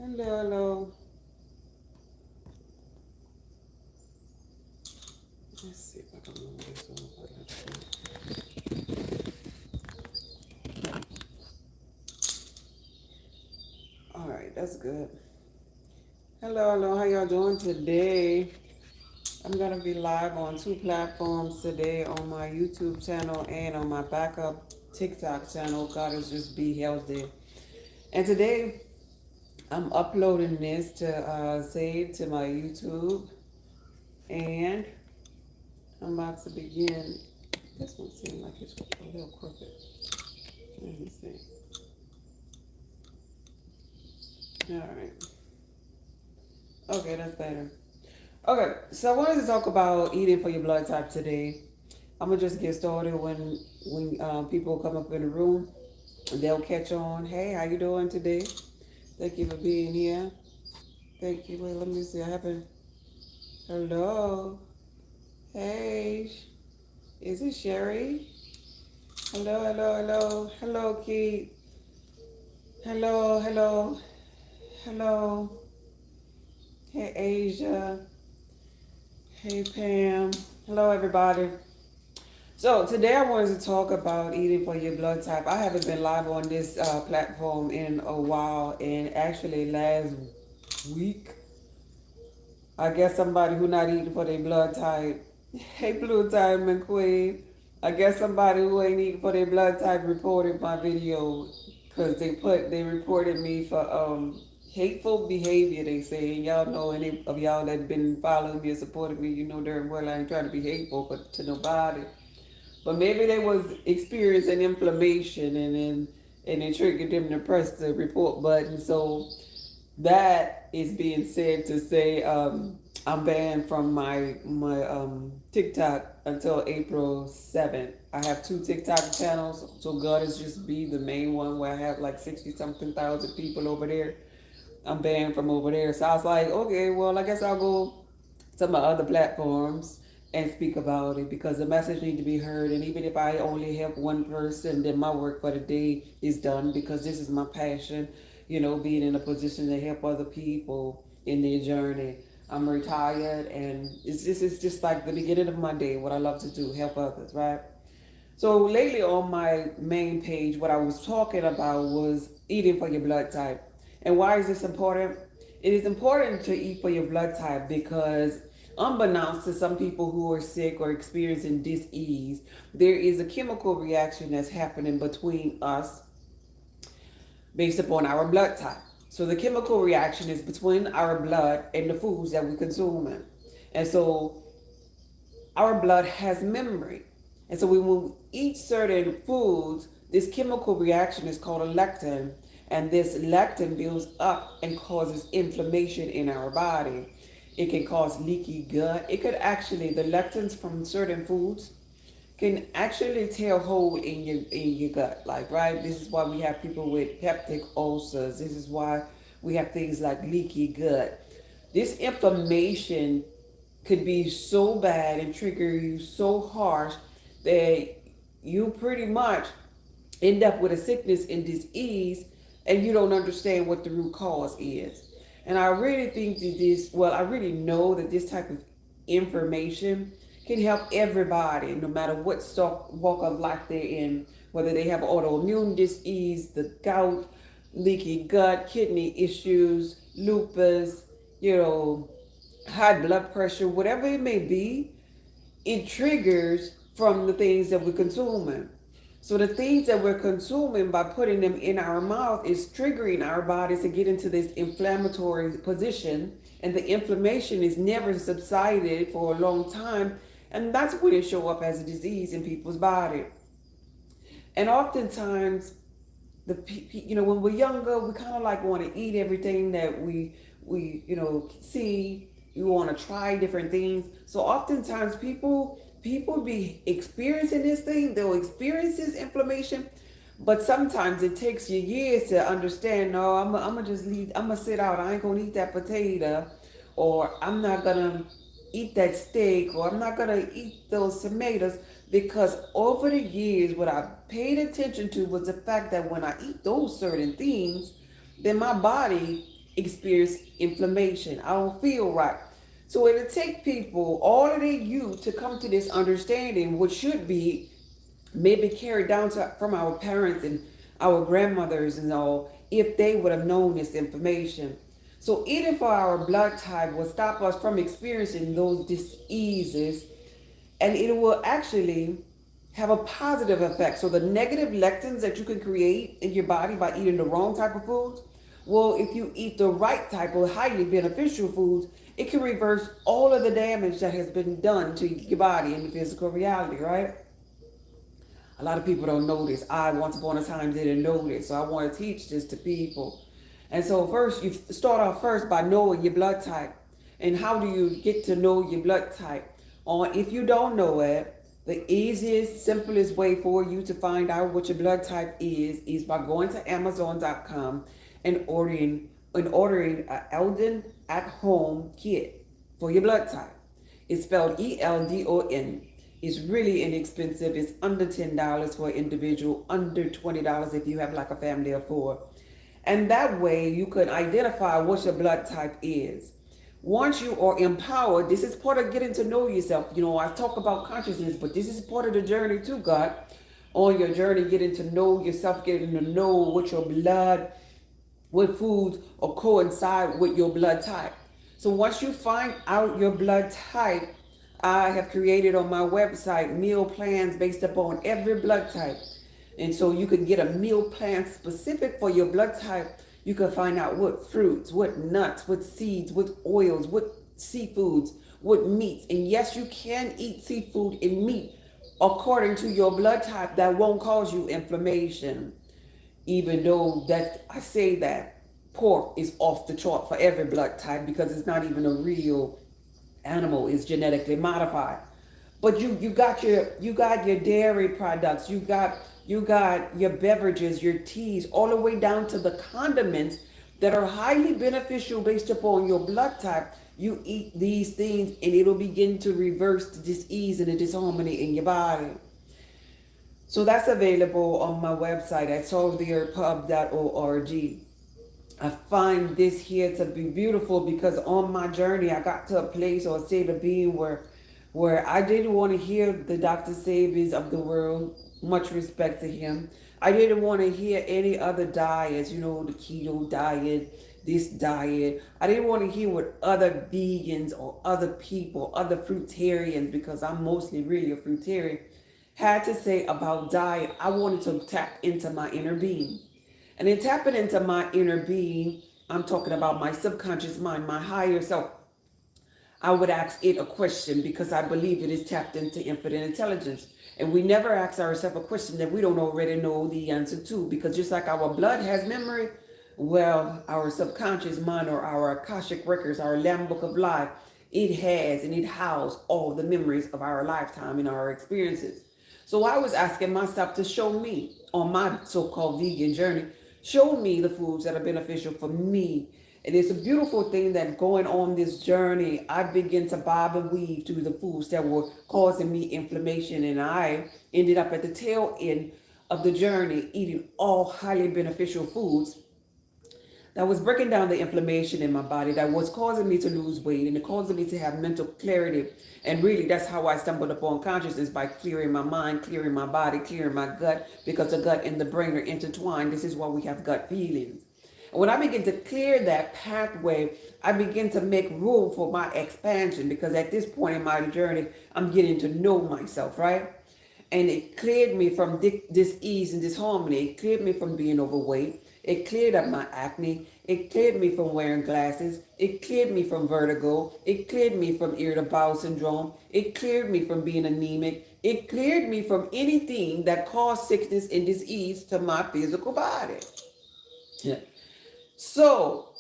Hello, hello. Let's see if I can move this over. All right, that's good. Hello, hello. How y'all doing today? I'm gonna be live on 2 platforms today, on my YouTube channel and on my backup TikTok channel. God is just be healthy. And today I'm uploading this to save to my YouTube, and I'm about to begin. This one seems like it's a little crooked. Let me see. All right. Okay, that's better. Okay, so I wanted to talk about eating for your blood type today. I'm gonna just get started when people come up in the room. They'll catch on. Hey, how you doing today? Thank you for being here. Thank you. Wait, let me see. I haven't. Hello. Hey, is it Sherry? Hello, hello, hello, hello, Keith. Hello, hello, hello. Hey, Asia. Hey, Pam. Hello, everybody. So today I wanted to talk about eating for your blood type. I haven't been live on this platform in a while, and actually last week, I guess somebody who not eating for their blood type. Hey, Blue Diamond Queen. I guess somebody who ain't eating for their blood type reported my video because they reported me for hateful behavior. They say, and y'all know, any of y'all that been following me and supporting me, you know darn well I ain't trying to be hateful to nobody. But maybe they was experiencing inflammation, and it triggered them to press the report button. So that is being said to say I'm banned from my TikTok until April 7th. I have 2 TikTok channels, so God is just be the main one where I have like 60 something thousand people over there. I'm banned from over there. So I was like, okay, well, I guess I'll go to my other platforms and speak about it, because the message need to be heard. And even if I only help one person, then my work for the day is done, because this is my passion, being in a position to help other people in their journey. I'm retired, and this is just like the beginning of my day, what I love to do, help others, right? So lately on my main page, what I was talking about was eating for your blood type. And why is this important? It is important to eat for your blood type because, unbeknownst to some people who are sick or experiencing dis-ease, there is a chemical reaction that's happening between us based upon our blood type. So the chemical reaction is between our blood and the foods that we consume. And so our blood has memory. And so when we eat certain foods, this chemical reaction is called a lectin. And this lectin builds up and causes inflammation in our body. It can cause leaky gut. It could actually, the lectins from certain foods can actually tear a hole in your gut. Like, right? This is why we have people with peptic ulcers. This is why we have things like leaky gut. This inflammation could be so bad and trigger you so harsh that you pretty much end up with a sickness and disease, and you don't understand what the root cause is. And I really think that I really know that this type of information can help everybody, no matter what walk of life they're in, whether they have autoimmune disease, the gout, leaky gut, kidney issues, lupus, high blood pressure, whatever it may be. It triggers from the things that we're consuming. So the things that we're consuming, by putting them in our mouth, is triggering our bodies to get into this inflammatory position, and the inflammation is never subsided for a long time, and that's when it show up as a disease in people's body. And oftentimes, when we're younger, we kind of like want to eat everything that we see. We want to try different things. So oftentimes people be experiencing this thing. They'll experience this inflammation, but sometimes it takes you years to understand. No, I'm gonna just leave. I'm gonna sit out. I ain't gonna eat that potato, or I'm not gonna eat that steak, or I'm not gonna eat those tomatoes, because over the years, what I paid attention to was the fact that when I eat those certain things, then my body experience inflammation. I don't feel right. So it'll take people all of their youth to come to this understanding, which should be maybe carried down to from our parents and our grandmothers and all, if they would have known this information. So eating for our blood type will stop us from experiencing those diseases, and it will actually have a positive effect. So the negative lectins that you can create in your body by eating the wrong type of foods, well, if you eat the right type of highly beneficial foods, it can reverse all of the damage that has been done to your body in the physical reality, right? A lot of people don't know this. I once upon a time didn't know this, so I want to teach this to people. And so first, you start off first by knowing your blood type. And how do you get to know your blood type? On if you don't know it, the easiest, simplest way for you to find out what your blood type is by going to Amazon.com and ordering an Eldon at home kit for your blood type. It's spelled Eldon. It's really inexpensive. It's under $10 for an individual, under $20 if you have like a family of four. And that way you can identify what your blood type is. Once you are empowered, this is part of getting to know yourself. You know, I talk about consciousness, but this is part of the journey too, God. On your journey, getting to know yourself, getting to know what your blood, what foods or coincide with your blood type. So once you find out your blood type, I have created on my website meal plans based upon every blood type. And so you can get a meal plan specific for your blood type. You can find out what fruits, what nuts, what seeds, what oils, what seafoods, what meats. And yes, you can eat seafood and meat according to your blood type that won't cause you inflammation. Even though that I say that pork is off the chart for every blood type because it's not even a real animal, is genetically modified. But you got your dairy products, you got your beverages, your teas, all the way down to the condiments that are highly beneficial based upon your blood type. You eat these things and it'll begin to reverse the disease and the disharmony in your body. So that's available on my website at solvethearthpub.org. I find this here to be beautiful because on my journey, I got to a place or a state of being where I didn't want to hear the Dr. Sabies of the world. Much respect to him. I didn't want to hear any other diets, you know, the keto diet, this diet. I didn't want to hear what other vegans or other people, other fruitarians, because I'm mostly really a fruitarian, had to say about diet. I wanted to tap into my inner being. And in tapping into my inner being, I'm talking about my subconscious mind, my higher self. I would ask it a question because I believe it is tapped into infinite intelligence. And we never ask ourselves a question that we don't already know the answer to. Because just like our blood has memory, well, our subconscious mind or our Akashic records, our Lamb Book of Life, it has and it houses all the memories of our lifetime and our experiences. So I was asking myself to show me on my so-called vegan journey, show me the foods that are beneficial for me. And it's a beautiful thing that going on this journey, I begin to bob and weave through the foods that were causing me inflammation. And I ended up at the tail end of the journey eating all highly beneficial foods that was breaking down the inflammation in my body, that was causing me to lose weight and it causing me to have mental clarity. And really, that's how I stumbled upon consciousness, by clearing my mind, clearing my body, clearing my gut, because the gut and the brain are intertwined. This is why we have gut feelings. And when I begin to clear that pathway, I begin to make room for my expansion, because at this point in my journey, I'm getting to know myself, right? And it cleared me from dis-ease and disharmony. It cleared me from being overweight. It cleared up my acne. It cleared me from wearing glasses. It cleared me from vertigo. It cleared me from irritable bowel syndrome. It cleared me from being anemic. It cleared me from anything that caused sickness and disease to my physical body. Yeah. So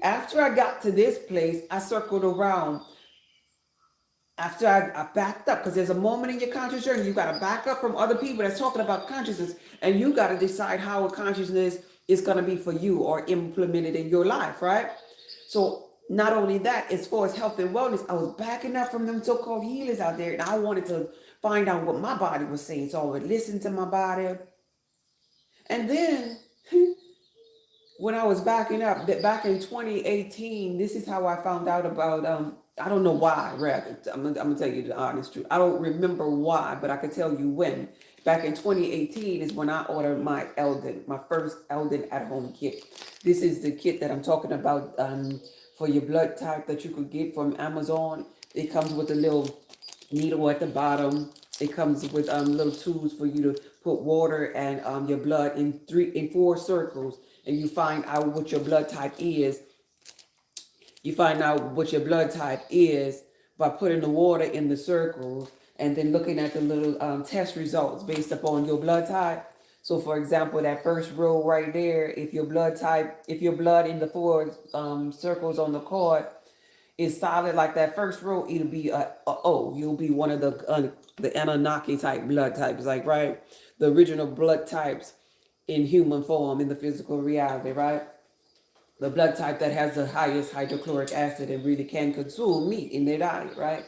after I got to this place, I circled around. After I backed up, because there's a moment in your conscious journey, you got to back up from other people that's talking about consciousness, and you got to decide how a consciousness is going to be for you or implemented in your life, right? So not only that, as far as health and wellness, I was backing up from them so-called healers out there, and I wanted to find out what my body was saying. So I would listen to my body. And then when I was backing up, that back in 2018, this is how I found out about I don't know why, rather. I'm gonna tell you the honest truth. I don't remember why, but I can tell you when. Back in 2018 is when I ordered my Eldon, my first Eldon at home kit. This is the kit that I'm talking about for your blood type that you could get from Amazon. It comes with a little needle at the bottom. It comes with little tubes for you to put water and your blood in four circles, and you find out what your blood type is. You find out what your blood type is by putting the water in the circles and then looking at the little test results based upon your blood type. So, for example, that first row right there, if your blood type, if your blood in the four circles on the card is solid like that first row, it'll be a O. You'll be one of the Anunnaki type blood types, like right, the original blood types in human form in the physical reality, right? The blood type that has the highest hydrochloric acid and really can consume meat in their diet, right?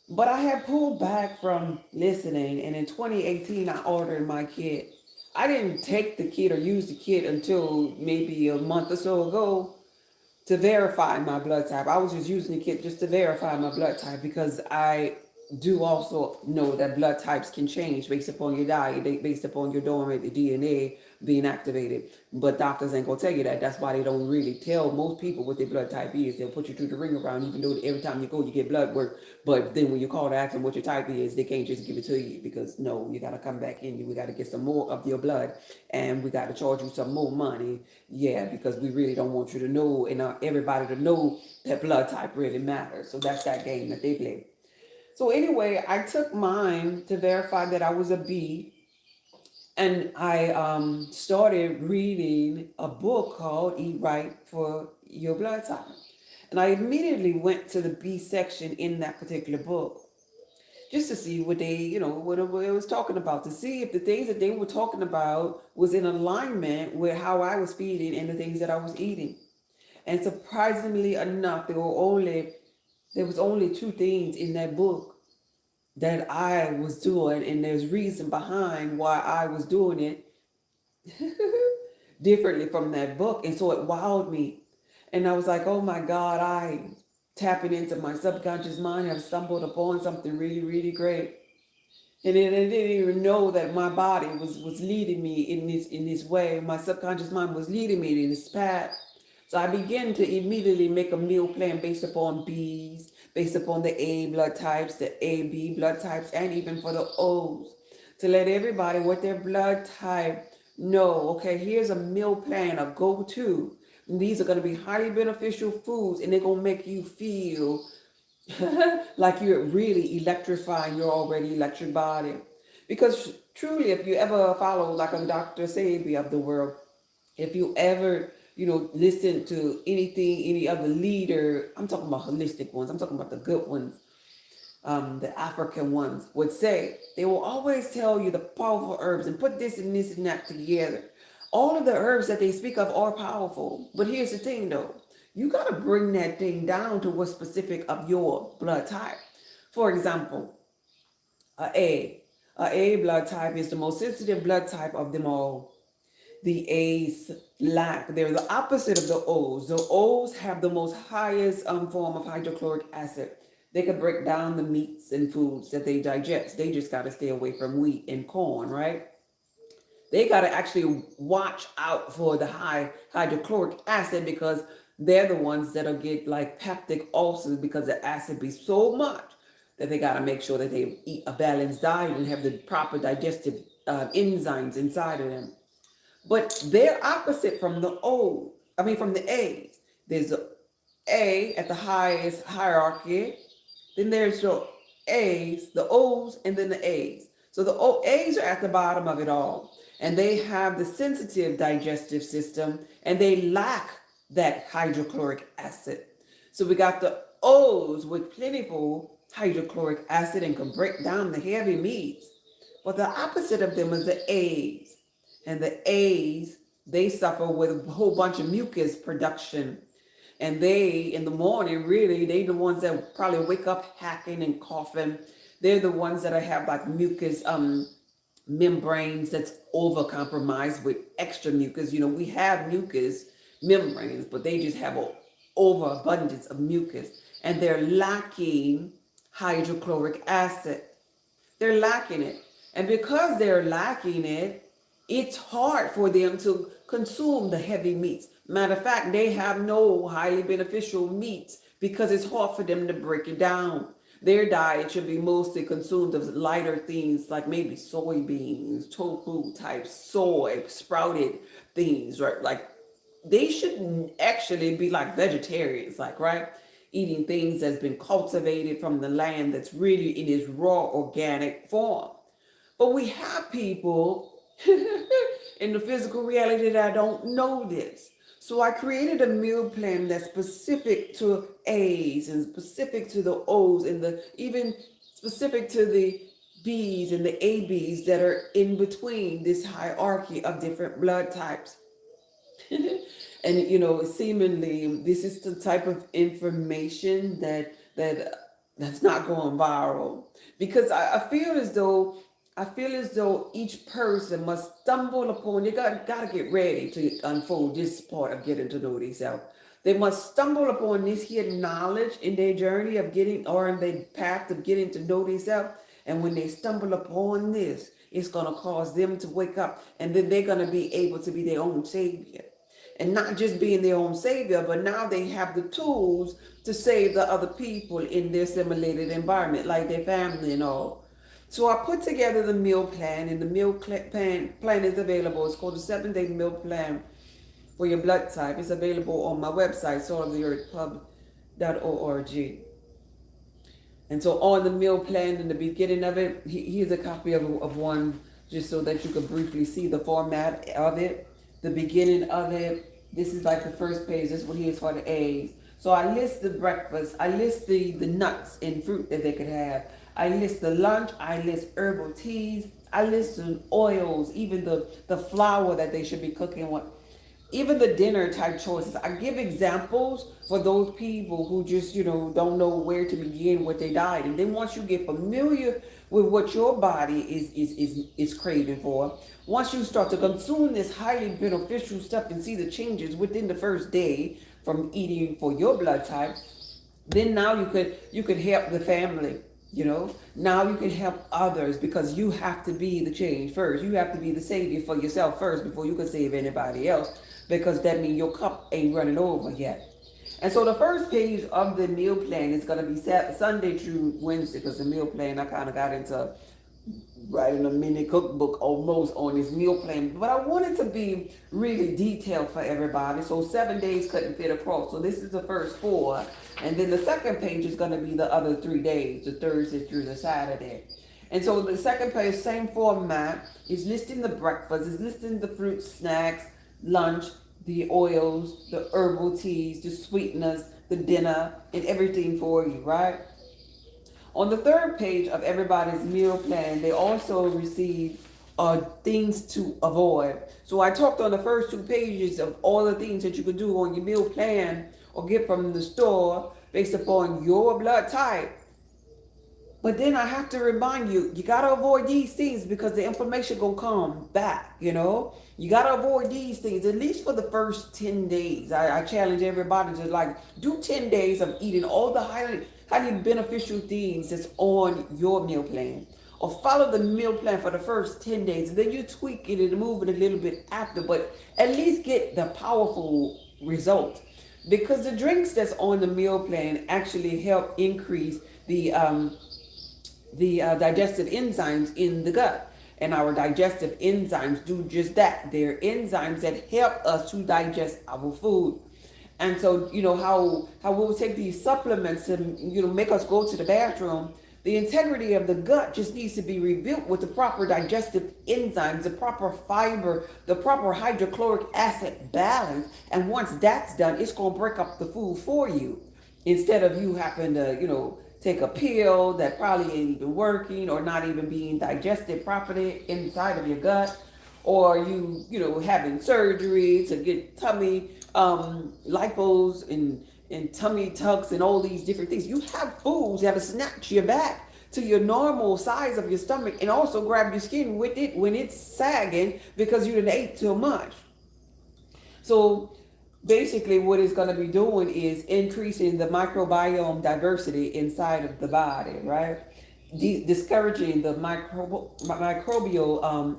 But I had pulled back from listening, and in 2018, I ordered my kit. I didn't take the kit or use the kit until maybe a month or so ago to verify my blood type. I was just using the kit just to verify my blood type because I do also know that blood types can change based upon your diet, based upon your dormant DNA being activated. But doctors ain't gonna tell you that. That's why they don't really tell most people what their blood type is. They'll put you through the ring around, even though every time you go, you get blood work. But then when you call to ask them what your type is, they can't just give it to you because no, you gotta come back in. We gotta get some more of your blood, and we gotta charge you some more money. Yeah, because we really don't want you to know and everybody to know that blood type really matters. So that's that game that they play. So anyway, I took mine to verify that I was a B, and I started reading a book called Eat Right for Your Blood Type. And I immediately went to the B section in that particular book just to see what they, what it was talking about, to see if the things that they were talking about was in alignment with how I was feeding and the things that I was eating. And surprisingly enough, there was only two things in that book that I was doing, and there's reason behind why I was doing it differently from that book. And so it wowed me. And I was like, oh my God, I tapping into my subconscious mind have stumbled upon something really, really great. And I didn't even know that my body was leading me in this way. My subconscious mind was leading me in this path. So I began to immediately make a meal plan based upon B's, based upon the A blood types, the AB blood types, and even for the O's, to let everybody what their blood type know. Okay, here's a meal plan, a go-to. These are going to be highly beneficial foods, and they're going to make you feel like you're really electrifying your already electric body. Because truly, if you ever follow like a Dr. Sabi of the world, if you ever, listen to anything, any other leader, I'm talking about holistic ones, I'm talking about the good ones, the African ones would say, they will always tell you the powerful herbs and put this and this and that together. All of the herbs that they speak of are powerful. But here's the thing though, you got to bring that thing down to what's specific of your blood type. For example, a A blood type is the most sensitive blood type of them all. The A's lack. They're the opposite of the O's. The O's have the most highest form of hydrochloric acid. They can break down the meats and foods that they digest. They just got to stay away from wheat and corn, right? They got to actually watch out for the high hydrochloric acid because they're the ones that'll get like peptic ulcers because the acid be so much that they got to make sure that they eat a balanced diet and have the proper digestive enzymes inside of them. But they're opposite from from the A's. There's the A at the highest hierarchy. Then there's the A's, the O's, and then the A's. So the A's are at the bottom of it all. And they have the sensitive digestive system, and they lack that hydrochloric acid. So we got the O's with plentiful hydrochloric acid and can break down the heavy meats. But the opposite of them is the A's. And the A's, they suffer with a whole bunch of mucus production. And they, in the morning, really, they the ones that probably wake up hacking and coughing. They're the ones that have like mucus membranes that's over compromised with extra mucus. We have mucus membranes, but they just have an overabundance of mucus, and they're lacking hydrochloric acid. They're lacking it. And because they're lacking it, it's hard for them to consume the heavy meats. Matter of fact, they have no highly beneficial meats because it's hard for them to break it down. Their diet should be mostly consumed of lighter things like maybe soybeans, tofu type soy, sprouted things, right? Like they shouldn't actually be like vegetarians, like, right? Eating things that's been cultivated from the land that's really in its raw organic form. But we have people in the physical reality that don't know this. So I created a meal plan that's specific to A's and specific to the O's and the even specific to the B's and the AB's that are in between this hierarchy of different blood types. And seemingly this is the type of information that's not going viral, because I feel as though each person must stumble upon. You gotta get ready to unfold this part of getting to know themselves. They must stumble upon this hidden knowledge in their journey of getting, or in their path of getting to know themselves. And when they stumble upon this, it's gonna cause them to wake up, and then they're gonna be able to be their own savior. And not just being their own savior, but now they have the tools to save the other people in their simulated environment, like their family and all. So I put together the meal plan, and the meal plan is available. It's called the 7-Day Meal Plan for your blood type. It's available on my website, saltoftheearthpub.org. And so on the meal plan, in the beginning of it, here's a copy of one, just so that you could briefly see the format of it. The beginning of it, this is like the first page. This one here is for the A's. So I list the breakfast. I list the nuts and fruit that they could have. I list the lunch. I list herbal teas. I list the oils, even the flour that they should be cooking with. Even the dinner type choices. I give examples for those people who just, don't know where to begin with their diet. And then once you get familiar with what your body is craving for, once you start to consume this highly beneficial stuff and see the changes within the first day from eating for your blood type, then now you could help the family. Now you can help others, because you have to be the change first. You have to be the savior for yourself first before you can save anybody else, because that means your cup ain't running over yet. And so the first page of the meal plan is going to be Sunday through Wednesday, because the meal plan, I kind of got into writing a mini cookbook almost on this meal plan, but I wanted to be really detailed for everybody. So 7 days couldn't fit across. So this is the first 4. And then the second page is going to be the other 3 days, the Thursday through the Saturday. And so the second page, same format, is listing the breakfast, is listing the fruit snacks, lunch, the oils, the herbal teas, the sweeteners, the dinner, and everything for you, right? On the third page of everybody's meal plan, they also receive things to avoid. So I talked on the first 2 pages of all the things that you could do on your meal plan or get from the store based upon your blood type. But then I have to remind you, you got to avoid these things, because the inflammation going to come back, You got to avoid these things, at least for the first 10 days. I challenge everybody to do 10 days of eating all the highly beneficial things that's on your meal plan. Or follow the meal plan for the first 10 days. And then you tweak it and move it a little bit after. But at least get the powerful results. Because the drinks that's on the meal plan actually help increase the digestive enzymes in the gut. And our digestive enzymes do just that. They're enzymes that help us to digest our food. And so, how we'll take these supplements and, make us go to the bathroom. The integrity of the gut just needs to be rebuilt with the proper digestive enzymes, the proper fiber, the proper hydrochloric acid balance. And once that's done, it's going to break up the food for you. Instead of you having to, take a pill that probably ain't even working or not even being digested properly inside of your gut, or you having surgery to get tummy lipos and tummy tucks and all these different things. You have foods that will snatch you back to your normal size of your stomach, and also grab your skin with it when it's sagging because you didn't ate too much. So basically what it's going to be doing is increasing the microbiome diversity inside of the body, right? Discouraging the microbial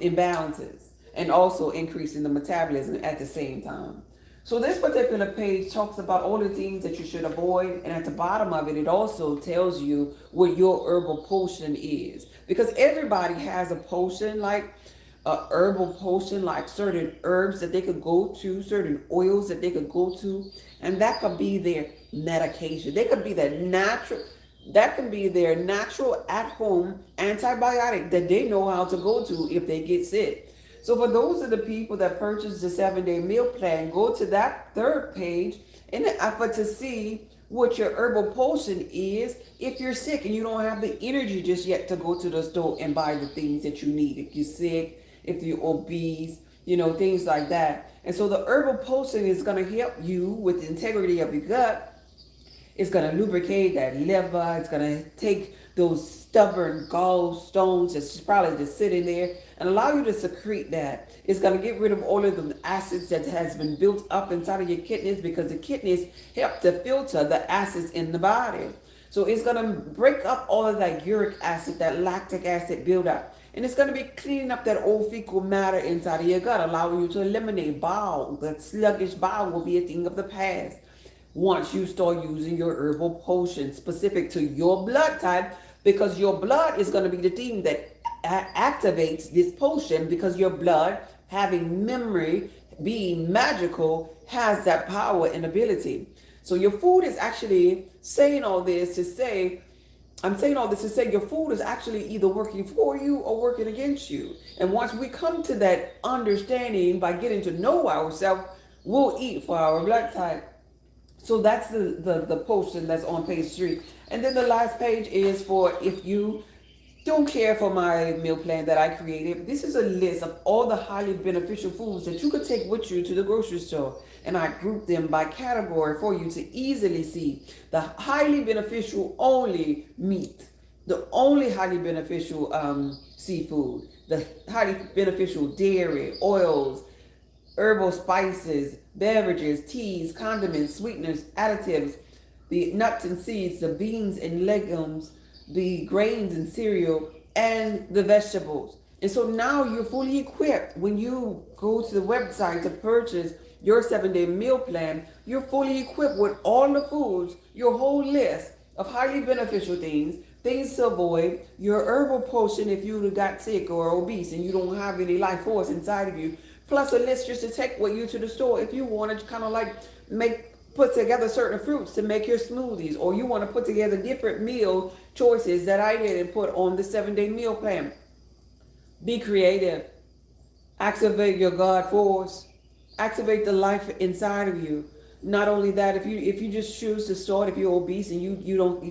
imbalances, and also increasing the metabolism at the same time. So this particular page talks about all the things that you should avoid, and at the bottom of it, it also tells you what your herbal potion is, because everybody has a potion, like a herbal potion, like certain herbs that they could go to, certain oils that they could go to, and that could be their medication. They could be their natural, that can be their natural at-home antibiotic that they know how to go to if they get sick. So for those of the people that purchase the 7-day meal plan, go to that third page in the effort to see what your herbal potion is if you're sick and you don't have the energy just yet to go to the store and buy the things that you need. If you're sick, if you're obese, things like that. And so the herbal potion is going to help you with the integrity of your gut. It's going to lubricate that liver. It's going to take those stubborn gallstones that's probably just sitting there and allow you to secrete that. It's going to get rid of all of the acids that has been built up inside of your kidneys, because the kidneys help to filter the acids in the body. So it's going to break up all of that uric acid, that lactic acid buildup. And it's going to be cleaning up that old fecal matter inside of your gut, allowing you to eliminate bowel. That sluggish bowel will be a thing of the past once you start using your herbal potion specific to your blood type, because your blood is going to be the thing that activates this potion, because your blood, having memory, being magical, has that power and ability. So your food is actually saying all this to say, I'm saying all this to say your food is actually either working for you or working against you. And once we come to that understanding by getting to know ourselves, we'll eat for our blood type. So that's the potion that's on page 3. And then the last page is for if you don't care for my meal plan that I created. This is a list of all the highly beneficial foods that you could take with you to the grocery store. And I grouped them by category for you to easily see the highly beneficial only meat, the only highly beneficial seafood, the highly beneficial dairy, oils, herbal spices, beverages, teas, condiments, sweeteners, additives, the nuts and seeds, the beans and legumes, the grains and cereal, and the vegetables. And so now you're fully equipped. When you go to the website to purchase your 7-day meal plan, you're fully equipped with all the foods, your whole list of highly beneficial things to avoid, your herbal potion if you got sick or obese and you don't have any life force inside of you, plus a list just to take with you to the store if you want to kind of like put together certain fruits to make your smoothies, or you want to put together different meal choices that I did and put on the 7-day meal plan. Be creative. Activate your God force. Activate the life inside of you. Not only that, if you just choose to start, if you're obese and you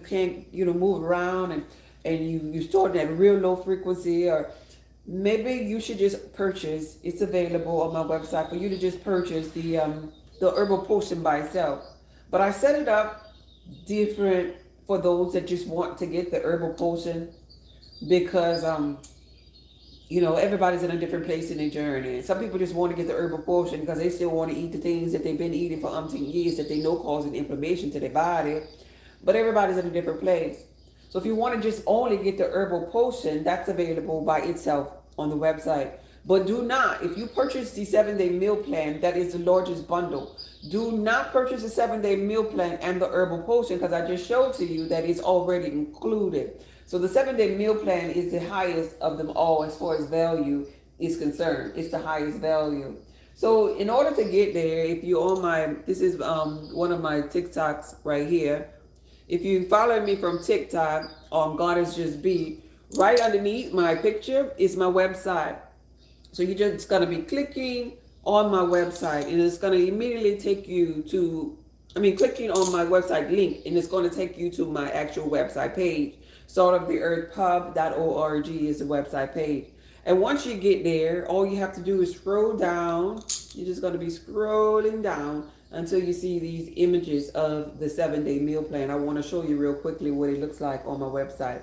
can't move around and you start at a real low frequency, or maybe you should just purchase. It's available on my website for you to just purchase the herbal potion by itself. But I set it up different for those that just want to get the herbal potion, because everybody's in a different place in their journey. Some people just want to get the herbal potion because they still want to eat the things that they've been eating for umpteen years that they know causing inflammation to their body. But everybody's in a different place. So if you want to just only get the herbal potion, that's available by itself on the website. But do not, if you purchase the 7-day meal plan, that is the largest bundle, do not purchase the 7-day meal plan and the herbal potion, because I just showed to you that it's already included. So the 7-day meal plan is the highest of them all as far as value is concerned. It's the highest value. So in order to get there, if you on this is one of my TikToks right here. If you follow me from TikTok on Goddess Just Be, right underneath my picture is my website. So you're just going to be clicking on my website, and it's going to immediately take you to, clicking on my website link, and it's going to take you to my actual website page. saltoftheearthpub.org is the website page. And once you get there, all you have to do is scroll down. You're just going to be scrolling down until you see these images of the 7-day meal plan. I want to show you real quickly what it looks like on my website.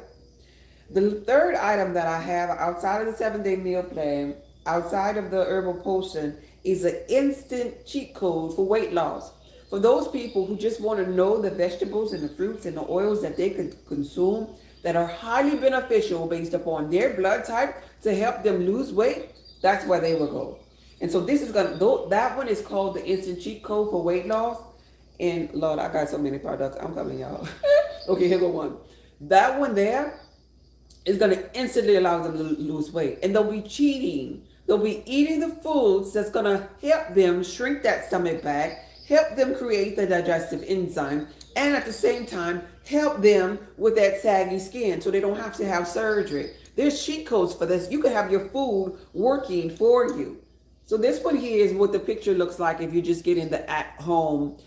The third item that I have outside of the 7-day meal plan, outside of the herbal potion, is an instant cheat code for weight loss. For those people who just want to know the vegetables and the fruits and the oils that they could consume that are highly beneficial based upon their blood type to help them lose weight, that's where they will go. And so this is that one is called the instant cheat code for weight loss. And Lord, I got so many products. I'm coming, y'all. Okay, here go one. That one there is going to instantly allow them to lose weight. And they'll be cheating. They'll be eating the foods that's going to help them shrink that stomach back, help them create the digestive enzyme, and at the same time, help them with that saggy skin so they don't have to have surgery. There's cheat codes for this. You can have your food working for you. So this one here is what the picture looks like if you're just getting the at-home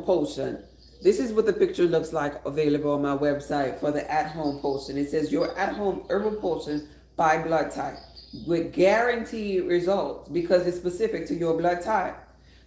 potion. This is what the picture looks like available on my website for the at-home potion. It says your at-home herbal potion by blood type with guaranteed results because it's specific to your blood type.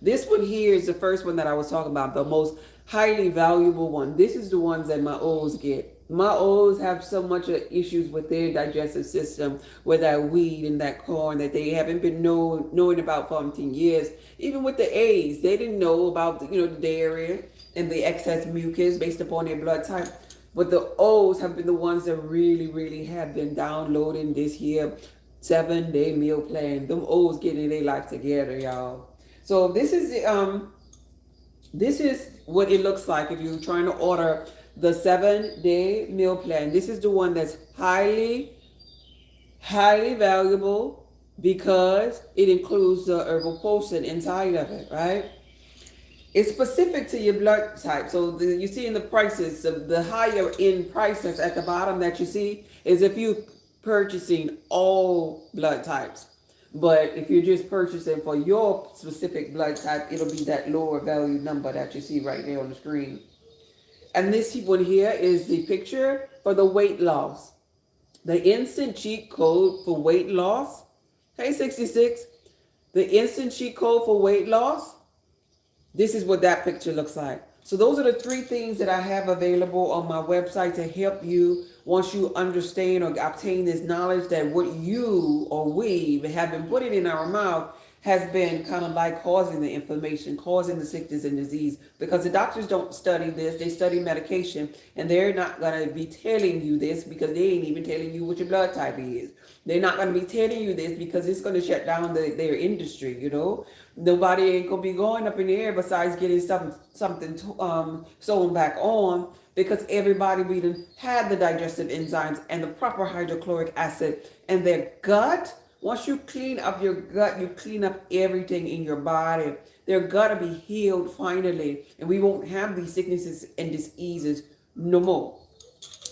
This one here is the first one that I was talking about, the most highly valuable one. This is the ones that my O's get. My O's have so much issues with their digestive system, with that weed and that corn that they haven't been knowing about for 10 years. Even with the A's, they didn't know about the dairy and the excess mucus based upon their blood type. But the O's have been the ones that really, really have been downloading this here 7-day meal plan. Them O's getting their life together, y'all. So this is what it looks like if you're trying to order the 7-day meal plan. This is the one that's highly, highly valuable because it includes the herbal potion inside of it, right? It's specific to your blood type. So you see in the prices, the higher end prices at the bottom that you see is if you're purchasing all blood types. But if you're just purchasing for your specific blood type, it'll be that lower value number that you see right there on the screen. And this one here is the picture for the weight loss. The instant cheat code for weight loss. Hey, 66. The instant cheat code for weight loss. This is what that picture looks like. So those are the 3 things that I have available on my website to help you once you understand or obtain this knowledge that what you or we have been putting in our mouth has been kind of like causing the inflammation, causing the sickness and disease. Because the doctors don't study this, they study medication, and they're not going to be telling you this because they ain't even telling you what your blood type is. They're not going to be telling you this because it's going to shut down their industry, Nobody ain't going to be going up in the air besides getting something sewn back on because everybody we had the digestive enzymes and the proper hydrochloric acid and their gut. Once you clean up your gut, you clean up everything in your body. They're going to be healed finally. And we won't have these sicknesses and diseases no more.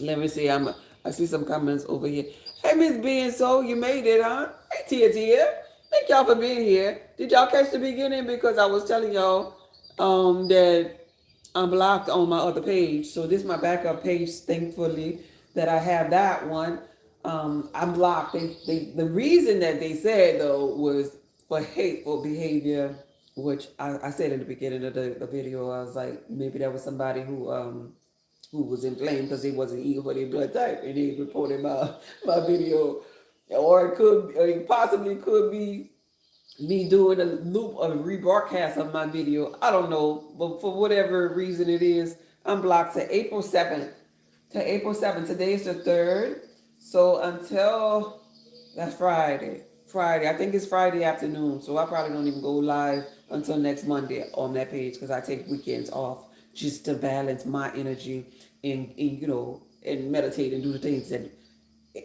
Let me see. I see some comments over here. Hey, Miss Being So, you made it, huh? Hey, Tia. Thank y'all for being here. Did y'all catch the beginning? Because I was telling y'all that I'm blocked on my other page. So this is my backup page, thankfully, that I have that one. I'm blocked. The reason that they said, though, was for hateful behavior, which I said in the beginning of the video. I was like, maybe that was somebody who was inflamed because they wasn't eating for their blood type and they reported my video. Or it possibly could be me doing a loop of rebroadcast of my video. I don't know. But for whatever reason it is, I'm blocked to April 7th. Today is the 3rd. So until that's Friday. I think it's Friday afternoon. So I probably don't even go live until next Monday on that page because I take weekends off just to balance my energy and meditate and do the things that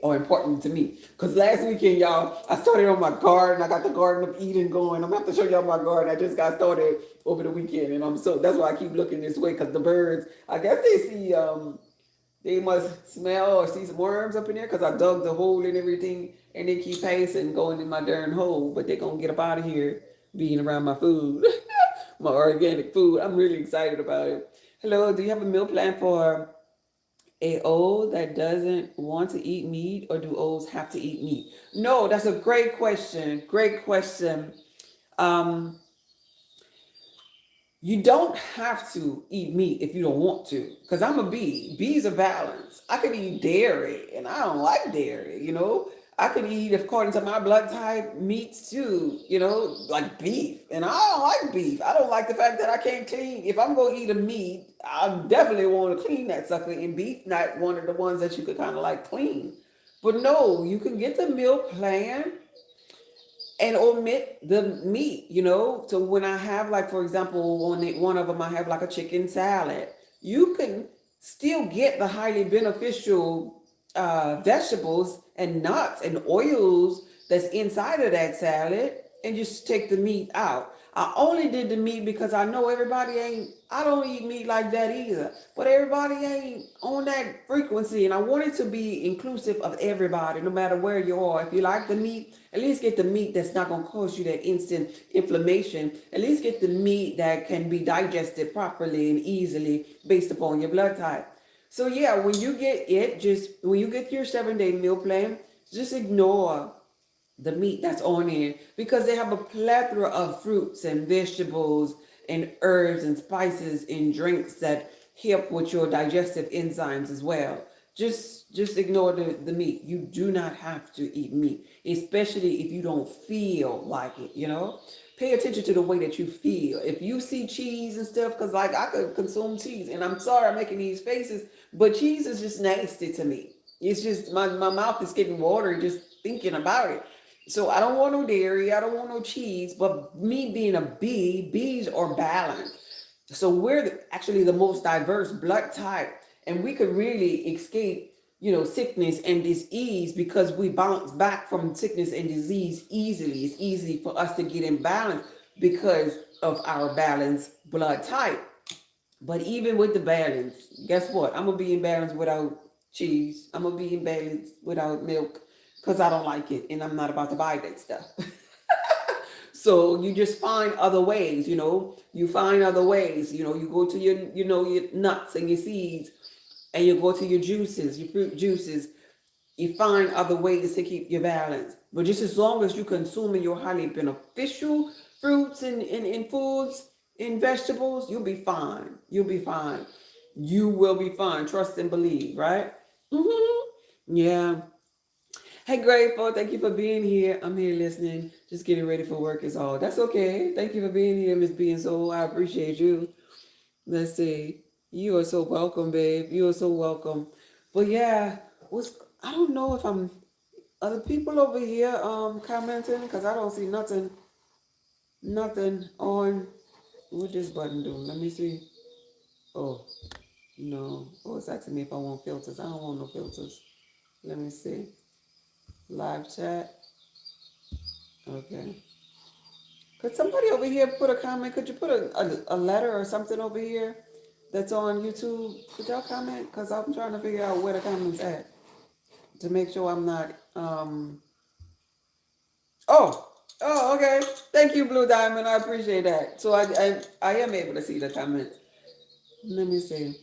are important to me. Because last weekend, y'all, I started on my garden. I got the Garden of Eden going. I'm going to have to show y'all my garden. I just got started over the weekend. And that's why I keep looking this way because the birds, I guess they see... they must smell or see some worms up in there because I dug the hole and everything and they keep passing going in my darn hole. But they're going to get up out of here being around my food, my organic food. I'm really excited about it. Hello, do you have a meal plan for a O that doesn't want to eat meat or do O's have to eat meat? No, that's a great question. Great question. You don't have to eat meat if you don't want to. Because I'm a bee. Bees are balanced. I could eat dairy, and I don't like dairy, you know. I could eat, according to my blood type, meats too, you know, like beef. And I don't like beef. I don't like the fact that I can't clean. If I'm going to eat a meat, I definitely want to clean that sucker. And beef, not one of the ones that you could kind of like clean. But no, you can get the meal plan and omit the meat, you know. So when I have, like, for example, on one of them, I have like a chicken salad. You can still get the highly beneficial vegetables and nuts and oils that's inside of that salad, and just take the meat out. I only did the meat because I know everybody ain't, I don't eat meat like that either, but everybody ain't on that frequency. And I wanted to be inclusive of everybody, no matter where you are. If you like the meat, at least get the meat that's not going to cause you that instant inflammation. At least get the meat that can be digested properly and easily based upon your blood type. So yeah, when you get it, just when you get your 7-day meal plan, just ignore the meat that's on there, because they have a plethora of fruits and vegetables and herbs and spices and drinks that help with your digestive enzymes as well. Just ignore the meat. You do not have to eat meat, especially if you don't feel like it, you know. Pay attention to the way that you feel. If you see cheese and stuff, because like I could consume cheese, and I'm sorry I'm making these faces, but cheese is just nasty to me. It's just my mouth is getting watery just thinking about it. So I don't want no dairy, I don't want no cheese, but me being a bee, bees are balanced. So we're actually the most diverse blood type, and we could really escape, you know, sickness and disease, because we bounce back from sickness and disease easily. It's easy for us to get in balance because of our balanced blood type. But even with the balance, guess what? I'm gonna be in balance without cheese. I'm gonna be in balance without milk because I don't like it, and I'm not about to buy that stuff. So you just find other ways, you know. You find other ways, you know. You go to your, you know, your nuts and your seeds, and you go to your juices, your fruit juices. You find other ways to keep your balance. But just as long as you consuming your highly beneficial fruits and foods and vegetables, you'll be fine. You'll be fine. You will be fine. Trust and believe, right? Yeah. Hey, Grateful, thank you for being here. I'm here listening, just getting ready for work is all. That's okay. Thank you for being here, Miss Being Soul. I appreciate you. Let's see. You are so welcome, babe. You are so welcome. But yeah, what's I don't know if I'm other people over here commenting, because I don't see nothing on what this button do. Let me see. Oh no. Oh, it's asking me if I want filters. I don't want no filters. Let me see. Live chat. Okay. Could somebody over here put a comment? Could you put a letter or something over here that's on YouTube? Could y'all comment? Because I'm trying to figure out where the comments at to make sure I'm not. Oh, oh, okay. Thank you, Blue Diamond. I appreciate that. So I am able to see the comments. Let me see.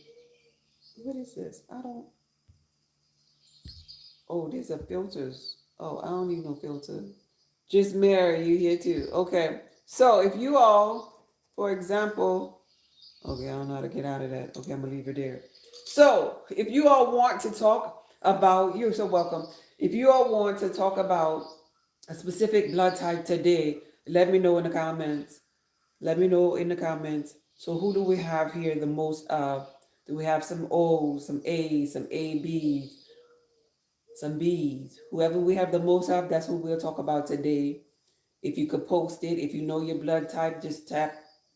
What is this? I don't. Oh, these are filters. Oh, I don't need no filter. Just Mary, you here too. Okay. So if you all, for example, okay, I don't know how to get out of that. Okay, I'm gonna leave it there. So if you all want to talk about, you're so welcome. If you all want to talk about a specific blood type today, let me know in the comments. Let me know in the comments. So who do we have here the most of? Do we have some O's, some A's, some A, B's, some B's? Whoever we have the most of, that's who we'll talk about today. If you could post it, if you know your blood type, just tap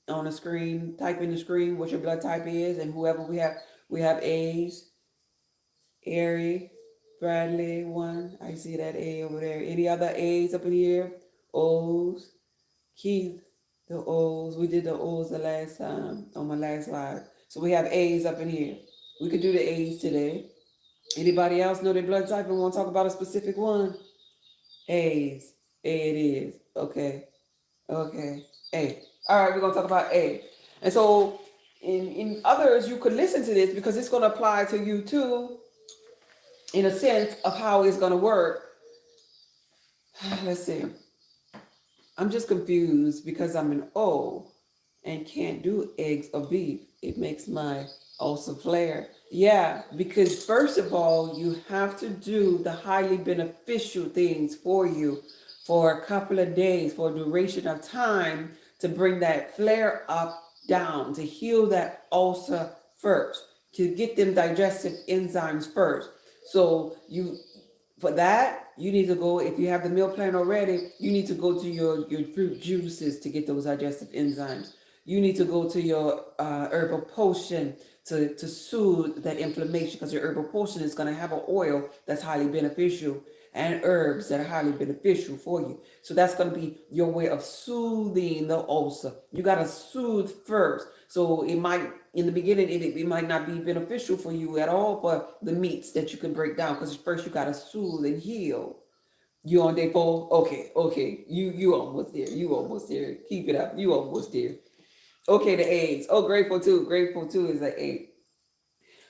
on the screen, type in the screen what your blood type is, and whoever we have A's, Ari, Bradley, one. I see that A over there. Any other A's up in here? O's, Keith, the O's. We did the O's the last time on my last live. So we have A's up in here. We could do the A's today. Anybody else know their blood type and want to talk about a specific one? A's. A it is. Okay. Okay. A. All right, we're going to talk about A. And so in others, you could listen to this because it's going to apply to you too, in a sense of how it's going to work. Let's see. I'm just confused because I'm an O. and can't do eggs or beef. It makes my ulcer flare. Yeah, because first of all, you have to do the highly beneficial things for you for a couple of days, for a duration of time to bring that flare up, down, to heal that ulcer first, to get them digestive enzymes first. So you for that, you need to go, if you have the meal plan already, you need to go to your fruit juices to get those digestive enzymes. You need to go to your herbal potion to soothe that inflammation, because your herbal potion is going to have an oil that's highly beneficial and herbs that are highly beneficial for you. So that's going to be your way of soothing the ulcer. You got to soothe first. So it might, in the beginning, it might not be beneficial for you at all for the meats that you can break down, because first you got to soothe and heal. You on day 4? Okay. You almost there. You almost there. Keep it up. You almost there. Okay, the A's. Oh, grateful too. Grateful too is an A.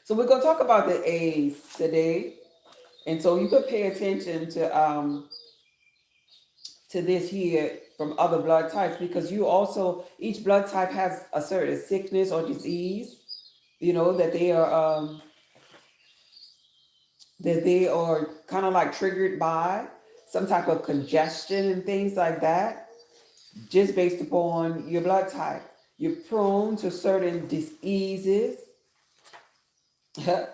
So we're gonna talk about the A's today, and so you could pay attention to this here from other blood types, because you also, each blood type has a certain sickness or disease, that they are kind of like triggered by some type of congestion and things like that, just based upon your blood type. You're prone to certain diseases.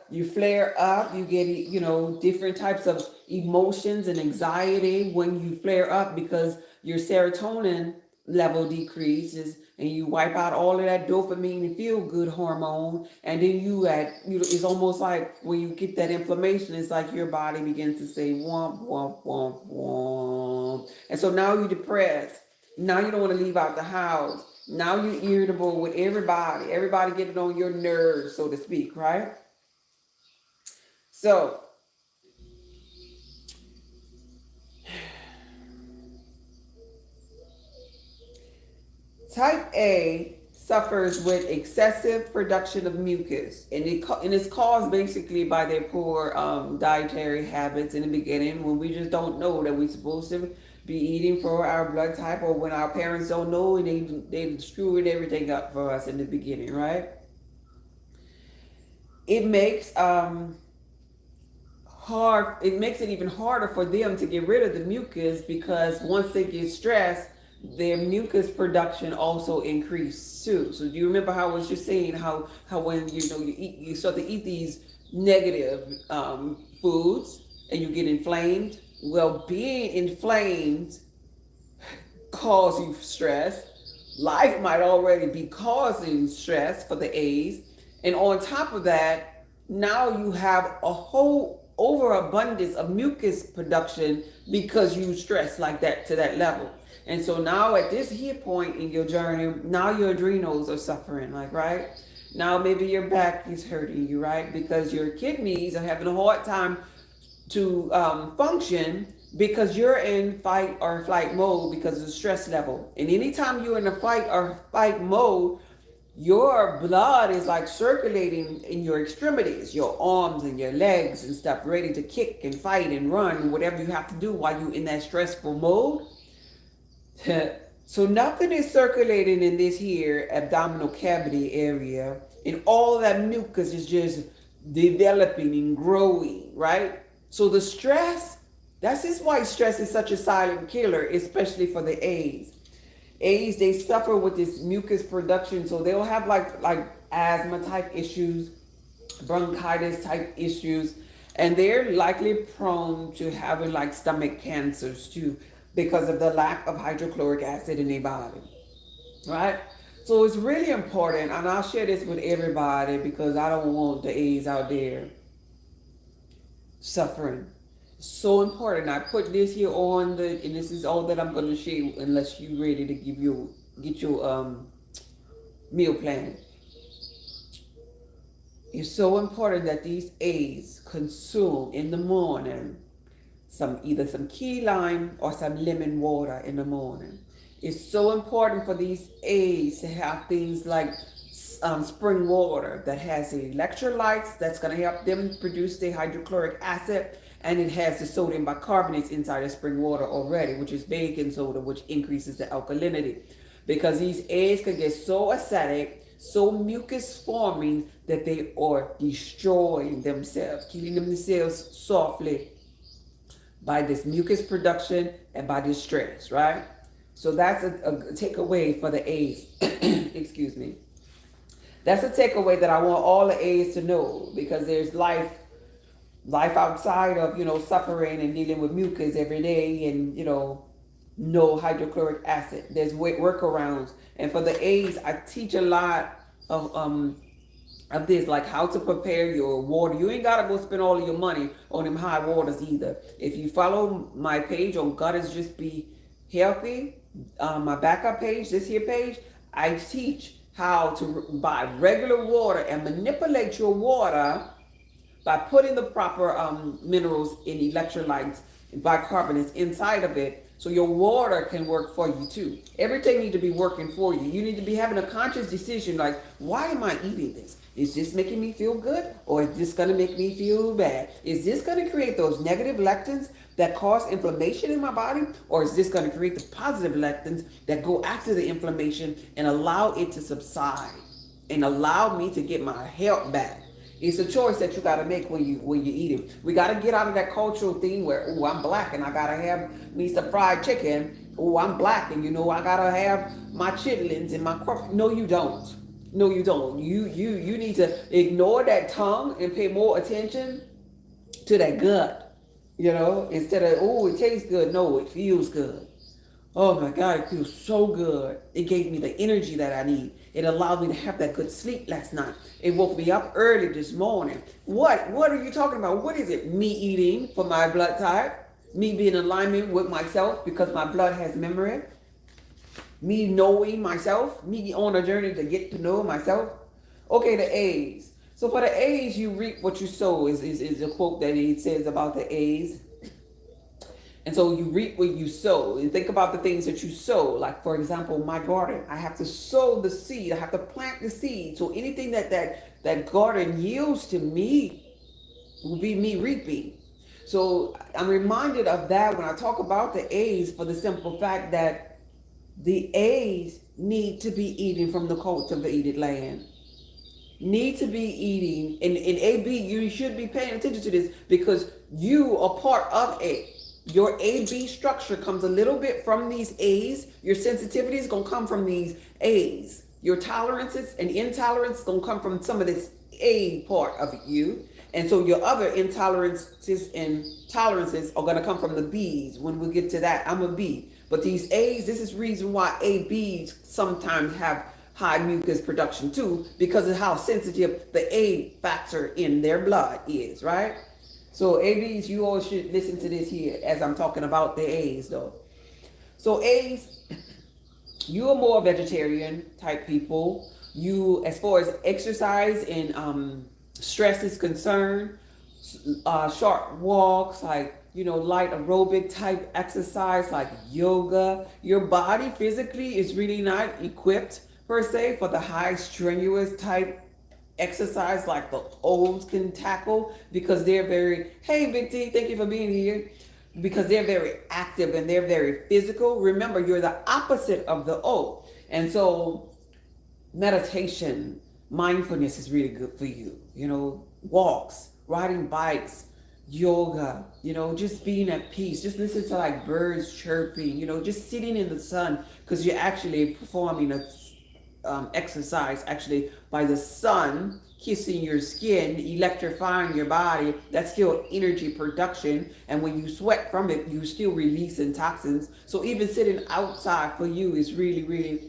You flare up, you get, different types of emotions and anxiety when you flare up, because your serotonin level decreases and you wipe out all of that dopamine and feel good hormone. And then it's almost like when you get that inflammation, it's like your body begins to say womp womp womp womp, and so now you're depressed. Now you don't want to leave out the house. Now you're irritable with everybody getting on your nerves, so to speak, right? So, type A suffers with excessive production of mucus, and it's caused basically by their poor dietary habits in the beginning, when we just don't know that we're supposed to be eating for our blood type, or when our parents don't know and they screwing everything up for us in the beginning, right? It makes it makes it even harder for them to get rid of the mucus, because once they get stressed, their mucus production also increases too. So do you remember how I was just saying how when you start to eat these negative foods and you get inflamed? Well, being inflamed cause you stress. Life might already be causing stress for the A's, and on top of that, now you have a whole overabundance of mucus production because you stress like that to that level. And so now at this here point in your journey, now your adrenals are suffering, like, right? Now maybe your back is hurting you, right? Because your kidneys are having a hard time to function, because you're in fight or flight mode because of the stress level. And anytime you're in a fight or fight mode, your blood is like circulating in your extremities, your arms and your legs and stuff, ready to kick and fight and run and whatever you have to do while you're in that stressful mode. So nothing is circulating in this here abdominal cavity area, and all that mucus is just developing and growing, right? So the stress, that's just why stress is such a silent killer, especially for the A's. A's, they suffer with this mucus production, so they'll have like asthma type issues, bronchitis type issues, and they're likely prone to having like stomach cancers too, because of the lack of hydrochloric acid in their body, right? So it's really important, and I'll share this with everybody because I don't want the A's out there suffering. So important. I put this here on and this is all that I'm going to share, unless you're ready to get your meal plan. It's so important that these A's consume in the morning either some key lime or some lemon water in the morning. It's so important for these A's to have things like spring water that has the electrolytes that's going to help them produce the hydrochloric acid, and it has the sodium bicarbonates inside the spring water already, which is baking soda, which increases the alkalinity. because these eggs can get so acidic, so mucus forming that they are destroying themselves, killing themselves softly by this mucus production and by this stress, right? So that's a takeaway for the A's. Excuse me. That's a takeaway that I want all the A's to know, because there's life outside of, suffering and dealing with mucus every day, and, no hydrochloric acid. There's workarounds. And for the A's, I teach a lot of this, like how to prepare your water. You ain't gotta go spend all of your money on them high waters either. If you follow my page on God is Just Be Healthy, my backup page, this here page, I teach how to buy regular water and manipulate your water by putting the proper minerals and electrolytes and bicarbonates inside of it, so your water can work for you too. Everything needs to be working for you. You need to be having a conscious decision, like, why am I eating this? Is this making me feel good, or is this going to make me feel bad? Is this going to create those negative lectins that cause inflammation in my body, or is this going to create the positive lectins that go after the inflammation and allow it to subside and allow me to get my health back? It's a choice that you got to make when you eat it. We got to get out of that cultural thing where, oh, I'm black and I got to have me some fried chicken. Oh, I'm black and I got to have my chitlins and my crawfish. No, you don't. No, you don't. You need to ignore that tongue and pay more attention to that gut, instead of, oh, it tastes good. No, it feels good. Oh my God, it feels so good. It gave me the energy that I need. It allowed me to have that good sleep last night. It woke me up early this morning. What are you talking about? What is it? Me eating for my blood type. Me being in alignment with myself because my blood has memory. Me knowing myself. Me on a journey to get to know myself. Okay, the A's. So for the A's, you reap what you sow is a quote that it says about the A's. And so you reap what you sow. And think about the things that you sow. Like, for example, my garden. I have to sow the seed. I have to plant the seed. So anything that garden yields to me will be me reaping. So I'm reminded of that when I talk about the A's, for the simple fact that the A's need to be eating from the cultivated land. Need to be eating. And AB, you should be paying attention to this, because you are part of A. Your AB structure comes a little bit from these A's. Your sensitivity is going to come from these A's. Your tolerances and intolerance is going to come from some of this A part of you. And so your other intolerances and tolerances are going to come from the B's. When we get to that, I'm a B. But these A's, this is reason why ABs sometimes have high mucus production too, because of how sensitive the A factor in their blood is, right? So ABs, you all should listen to this here as I'm talking about the A's though. So A's, you are more vegetarian type people. You, as far as exercise and stress is concerned, short walks, like, light aerobic type exercise like yoga. Your body physically is really not equipped per se for the high strenuous type exercise like the O's can tackle, because they're very, hey Big T, thank you for being here, because they're very active and they're very physical. Remember, you're the opposite of the O. And so meditation, mindfulness is really good for you. Walks, riding bikes, yoga, just being at peace, just listen to like birds chirping, just sitting in the sun, because you're actually performing a exercise actually by the sun kissing your skin, electrifying your body. That's still energy production, and when you sweat from it, you still releasing toxins. So even sitting outside for you is really, really,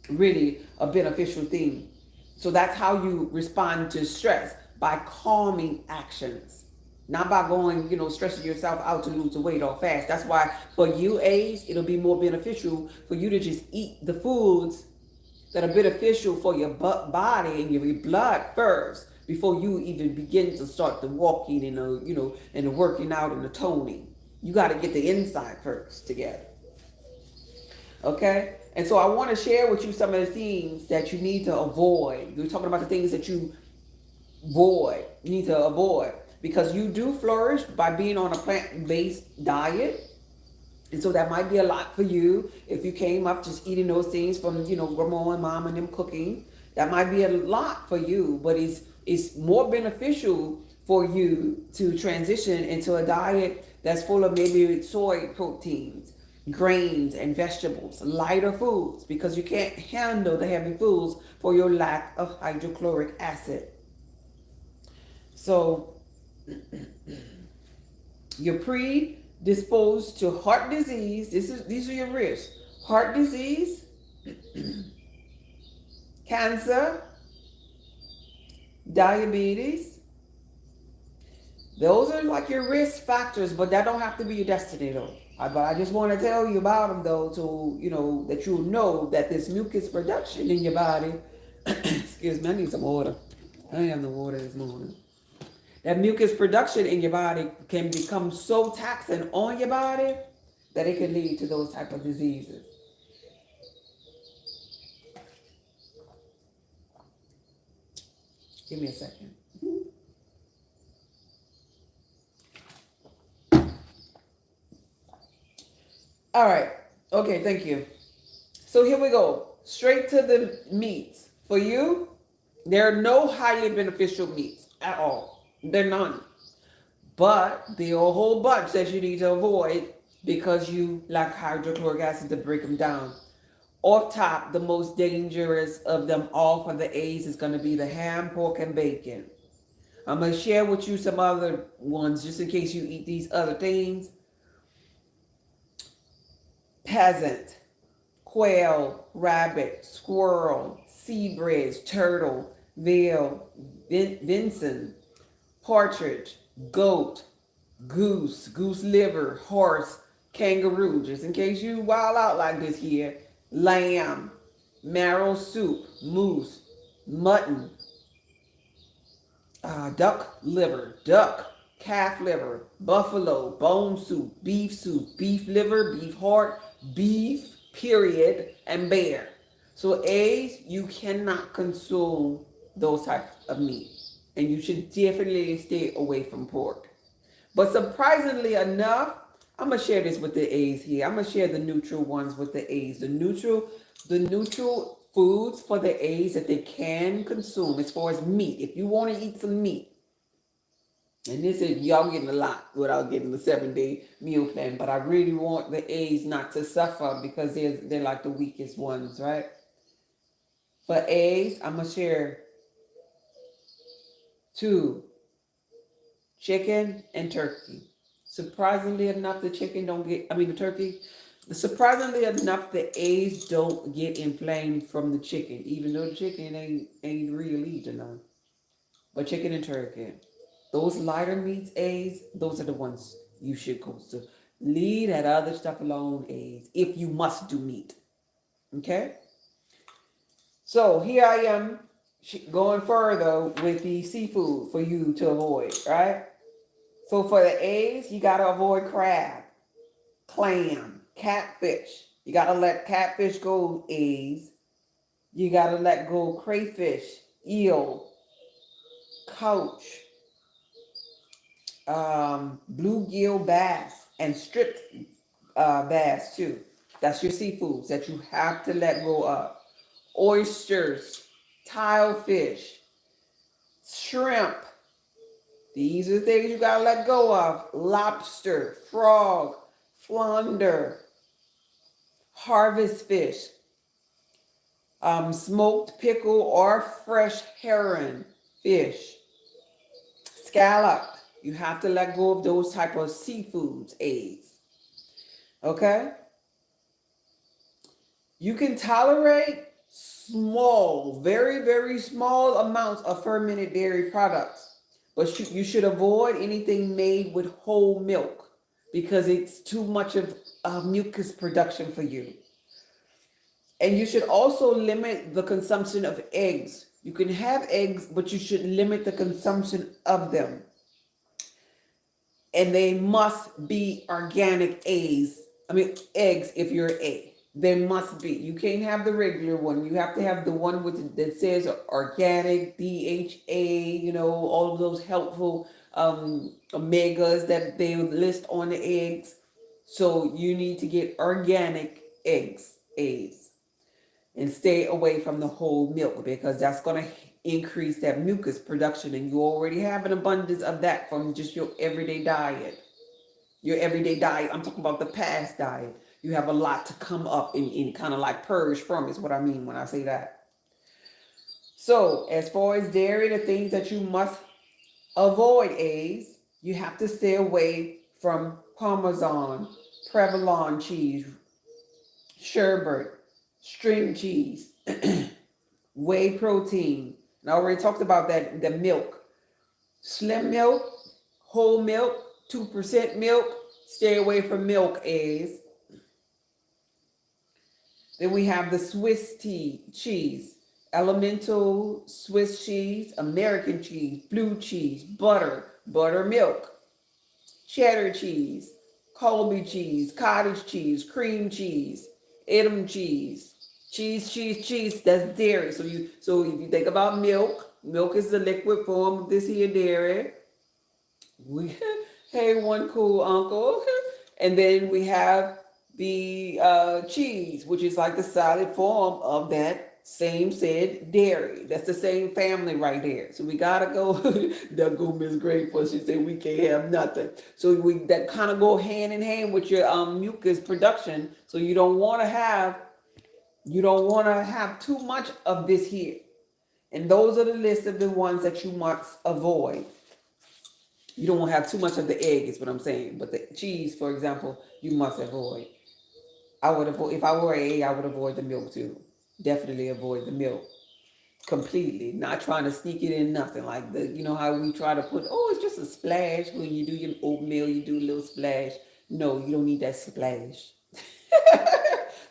really a beneficial thing. So that's how you respond to stress, by calming actions, not by going, stressing yourself out to lose the weight or fast. That's why for you A's, it'll be more beneficial for you to just eat the foods that are beneficial for your body and your blood first, before you even begin to start the walking and and the working out and the toning. You got to get the inside first together. Okay? And so I want to share with you some of the things that you need to avoid. We're talking about the things that you need to avoid, because you do flourish by being on a plant-based diet. And so that might be a lot for you if you came up just eating those things from, grandma and mom and them cooking. That might be a lot for you, but it's more beneficial for you to transition into a diet that's full of maybe soy proteins, grains, and vegetables, lighter foods, because you can't handle the heavy foods for your lack of hydrochloric acid. So you're predisposed to heart disease. These are your risks: heart disease, cancer, diabetes. Those are like your risk factors, but that don't have to be your destiny though. But I just want to tell you about them though, to that you'll know that this mucus production in your body. Excuse me, I need some water. I didn't have no water this morning. That mucus production in your body can become so taxing on your body that it can lead to those type of diseases. Give me a second. All right. Okay, thank you. So here we go. Straight to the meats. For you, there are no highly beneficial meats at all. They're none. But there are a whole bunch that you need to avoid because you lack hydrochloric acid to break them down. Off top, the most dangerous of them all for the A's is going to be the ham, pork, and bacon. I'm going to share with you some other ones just in case you eat these other things. Peasant, quail, rabbit, squirrel, sea breeze, turtle, veal, venison, partridge, goat, goose liver, horse, kangaroo, just in case you wild out like this here, lamb, marrow soup, moose, mutton, duck liver, duck, calf liver, buffalo, bone soup, beef liver, beef heart, beef, period, and bear. So A's, you cannot consume those types of meat. And you should definitely stay away from pork. But surprisingly enough, I'm going to share this with the A's here. I'm going to share the neutral ones with the A's. The neutral foods for the A's that they can consume as far as meat. If you want to eat some meat, and this is, y'all getting a lot without getting the 7-day meal plan, but I really want the A's not to suffer because they're like the weakest ones, right? For A's, I'm going to share 2, chicken and turkey. Surprisingly enough, the turkey, surprisingly enough, the A's don't get inflamed from the chicken, even though the chicken ain't real either none. But chicken and turkey. Those lighter meats, A's, those are the ones you should go to. Leave that other stuff alone, A's, if you must do meat. Okay? So here I am going further with the seafood for you to avoid, right? So for the A's, you got to avoid crab, clam, catfish. You got to let catfish go, A's. You got to let go crayfish, eel, couch, bluegill bass, and striped bass too. That's your seafoods that you have to let go of. Oysters, tilefish, shrimp. These are the things you gotta let go of. Lobster, frog, flounder, harvest fish, smoked, pickle, or fresh herring fish, scallop. You have to let go of those type of seafoods, A's. Okay? You can tolerate small, very, very small amounts of fermented dairy products, but you should avoid anything made with whole milk because it's too much of mucus production for you. And you should also limit the consumption of eggs. You can have eggs, but you should limit the consumption of them. And they must be organic eggs if you're an A. They must be. You can't have the regular one. You have to have the one that says organic, DHA, all of those helpful omegas that they list on the eggs. So you need to get organic eggs, and stay away from the whole milk because that's going to increase that mucus production, and you already have an abundance of that from just your everyday diet. Your everyday diet, I'm talking about the past diet. You have a lot to come up and kind of like purge from, is what I mean when I say that. So, as far as dairy, the things that you must avoid is you have to stay away from Parmesan, provolone cheese, sherbet, string cheese, whey protein. And I already talked about that, the milk. Slim milk, whole milk, 2% milk. Stay away from milk eggs. Then we have the Swiss cheese, elemental Swiss cheese, American cheese, blue cheese, buttermilk, cheddar cheese, Colby cheese, cottage cheese, cream cheese, Edam cheese. That's dairy. So if you think about milk is the liquid form of this here dairy. We hey, one cool uncle, and then we have the cheese, which is like the solid form of that same said dairy. That's the same family right there. So we gotta go. That go Miss Grateful. She said we can't have nothing. So we that kind of go hand in hand with your mucus production. So you don't want to have too much of this here. And those are the list of the ones that you must avoid. You don't want to have too much of the egg, is what I'm saying. But the cheese, for example, you must avoid. I would avoid, if I were an egg, I would avoid the milk too. Definitely avoid the milk completely. Not trying to sneak it in, nothing like you know how we try to put, oh, it's just a splash. When you do your oatmeal, you do a little splash. No, you don't need that splash.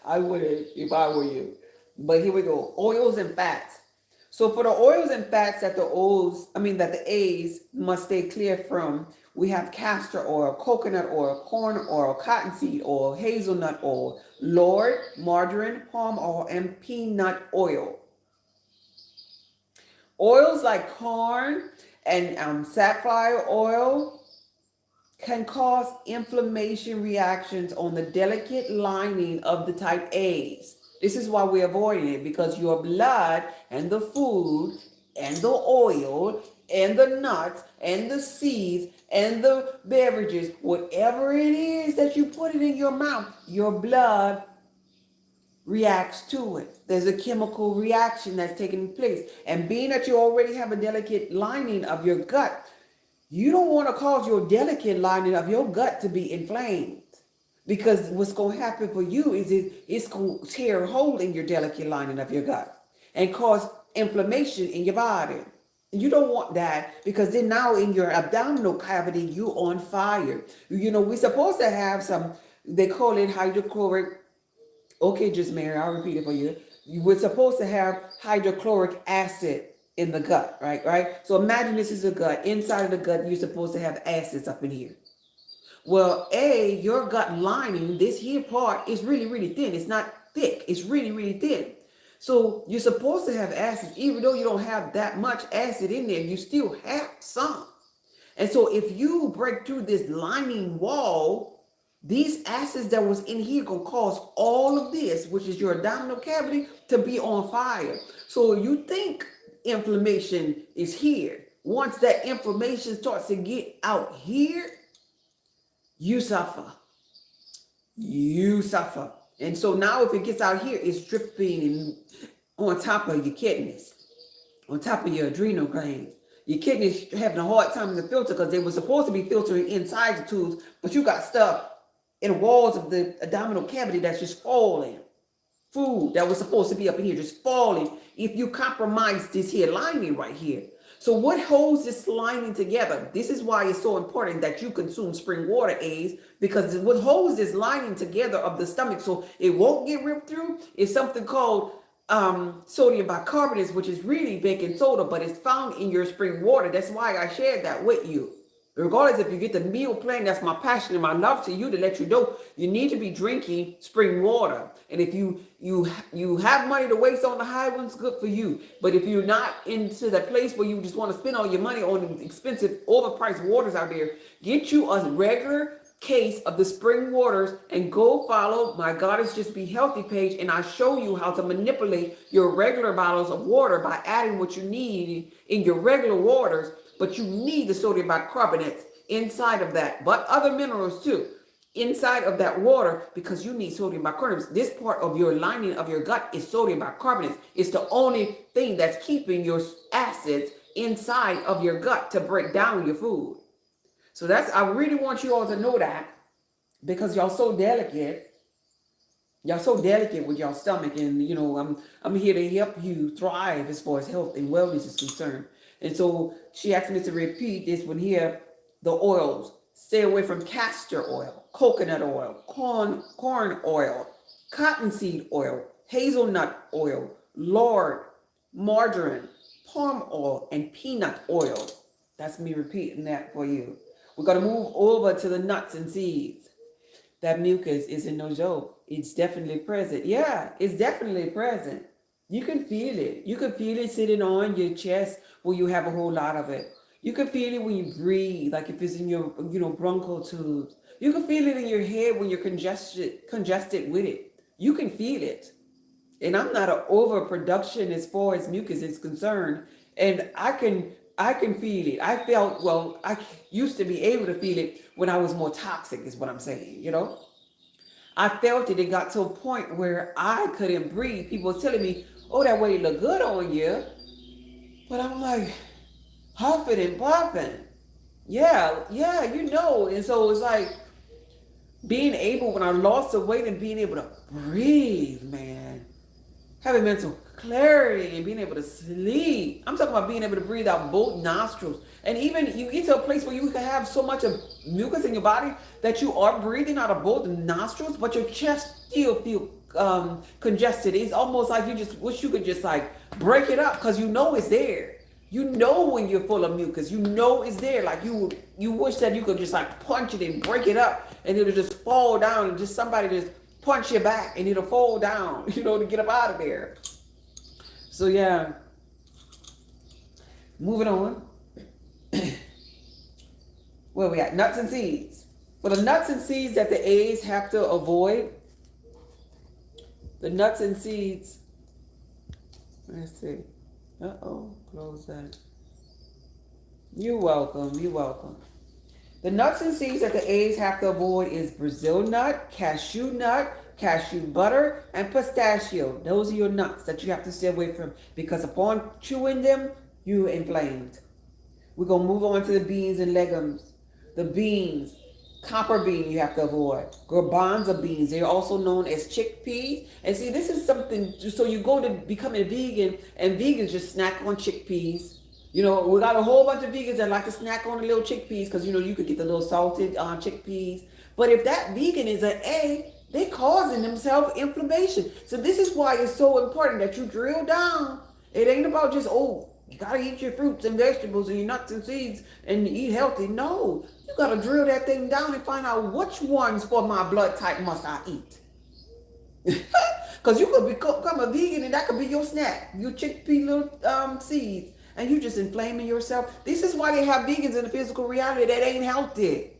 I would if I were you. But here we go. Oils and fats. So for the oils and fats that the A's must stay clear from, we have castor oil, coconut oil, corn oil, cottonseed oil, hazelnut oil, lard, margarine, palm oil, and peanut oil. Oils like corn and safflower oil can cause inflammation reactions on the delicate lining of the type A's. This is why we're avoiding it, because your blood and the food and the oil and the nuts and the seeds and the beverages, whatever it is that you put it in your mouth, your blood reacts to it. There's a chemical reaction that's taking place. And being that you already have a delicate lining of your gut, you don't want to cause your delicate lining of your gut to be inflamed. Because what's going to happen for you is it's going to tear a hole in your delicate lining of your gut and cause inflammation in your body. And you don't want that, because then now in your abdominal cavity, you're on fire. You know, we're supposed to have some, they call it hydrochloric. Okay, just Mary, I'll repeat it for you. We're supposed to have hydrochloric acid in the gut, right? So imagine this is a gut. Inside of the gut, you're supposed to have acids up in here. Well, your gut lining, this here part is really, really thin. It's not thick. It's really, really thin. So you're supposed to have acids. Even though you don't have that much acid in there, you still have some. And so if you break through this lining wall, these acids that was in here gonna cause all of this, which is your abdominal cavity, to be on fire. So you think inflammation is here. Once that inflammation starts to get out here, you suffer. And so now if it gets out here, it's dripping on top of your kidneys, on top of your adrenal glands. Your kidneys having a hard time to filter, because they were supposed to be filtering inside the tubes, but you got stuff in the walls of the abdominal cavity that's just falling. Food that was supposed to be up in here just falling if you compromise this here lining right here. So what holds this lining together? This is why it's so important that you consume spring water, A's, because what holds this lining together of the stomach so it won't get ripped through is something called sodium bicarbonate, which is really baking soda, but it's found in your spring water. That's why I shared that with you. Regardless if you get the meal plan, that's my passion and my love to you, to let you know you need to be drinking spring water. And if you have money to waste on the high ones, good for you. But if you're not into the place where you just want to spend all your money on expensive, overpriced waters out there, get you a regular case of the spring waters and go follow my Goddess Just Be Healthy page, and I show you how to manipulate your regular bottles of water by adding what you need in your regular waters, but you need the sodium bicarbonates inside of that, but other minerals too inside of that water, because you need sodium bicarbonates. This part of your lining of your gut is sodium bicarbonates. It's the only thing that's keeping your acids inside of your gut to break down your food. So that's, I really want you all to know that, because y'all so delicate. Y'all so delicate with your stomach, and I'm here to help you thrive as far as health and wellness is concerned. And so she asked me to repeat this one here. The oils: stay away from castor oil, coconut oil, corn oil, cottonseed oil, hazelnut oil, lard, margarine, palm oil, and peanut oil. That's me repeating that for you. We're going to move over to the nuts and seeds. That mucus isn't no joke. It's definitely present. Yeah, it's definitely present. You can feel it. You can feel it sitting on your chest where you have a whole lot of it. You can feel it when you breathe, like if it's in your, bronchial tubes. You can feel it in your head when you're congested with it. You can feel it. And I'm not an overproduction as far as mucus is concerned. And I can feel it. I used to be able to feel it when I was more toxic, is what I'm saying, I felt it. It got to a point where I couldn't breathe. People were telling me, oh, that way look good on you. But I'm like, huffing and puffing. Yeah. And so it's like being able, when I lost the weight and being able to breathe, man. Having mental clarity and being able to sleep. I'm talking about being able to breathe out both nostrils. And even you get to a place where you can have so much of mucus in your body that you are breathing out of both nostrils, but your chest still feel congested. It's almost like you just wish you could just like break it up, because it's there. When you're full of mucus, it's there. Like you wish that you could just like punch it and break it up, and it'll just fall down, and just somebody just punch your back and it'll fall down, to get up out of there. So yeah, moving on. Where we at? Nuts and seeds. For the nuts and seeds that the A's have to avoid, the nuts and seeds, let's see. Close that. You're welcome. The nuts and seeds that the A's have to avoid is Brazil nut, cashew butter, and pistachio. Those are your nuts that you have to stay away from, because upon chewing them, you're inflamed. We're going to move on to the beans and legumes. The beans, copper bean you have to avoid. Garbanzo beans, they're also known as chickpeas. And see, this is something, so you go to becoming a vegan, and vegans just snack on chickpeas. We got a whole bunch of vegans that like to snack on the little chickpeas, because you could get the little salted chickpeas. But if that vegan is an A, they're causing themselves inflammation. So this is why it's so important that you drill down. It ain't about just, you gotta eat your fruits and vegetables and your nuts and seeds and eat healthy. No, you gotta drill that thing down and find out which ones for my blood type must I eat. Because you could become a vegan and that could be your snack, your chickpea little seeds. And you just inflaming yourself. This is why they have vegans in the physical reality that ain't healthy.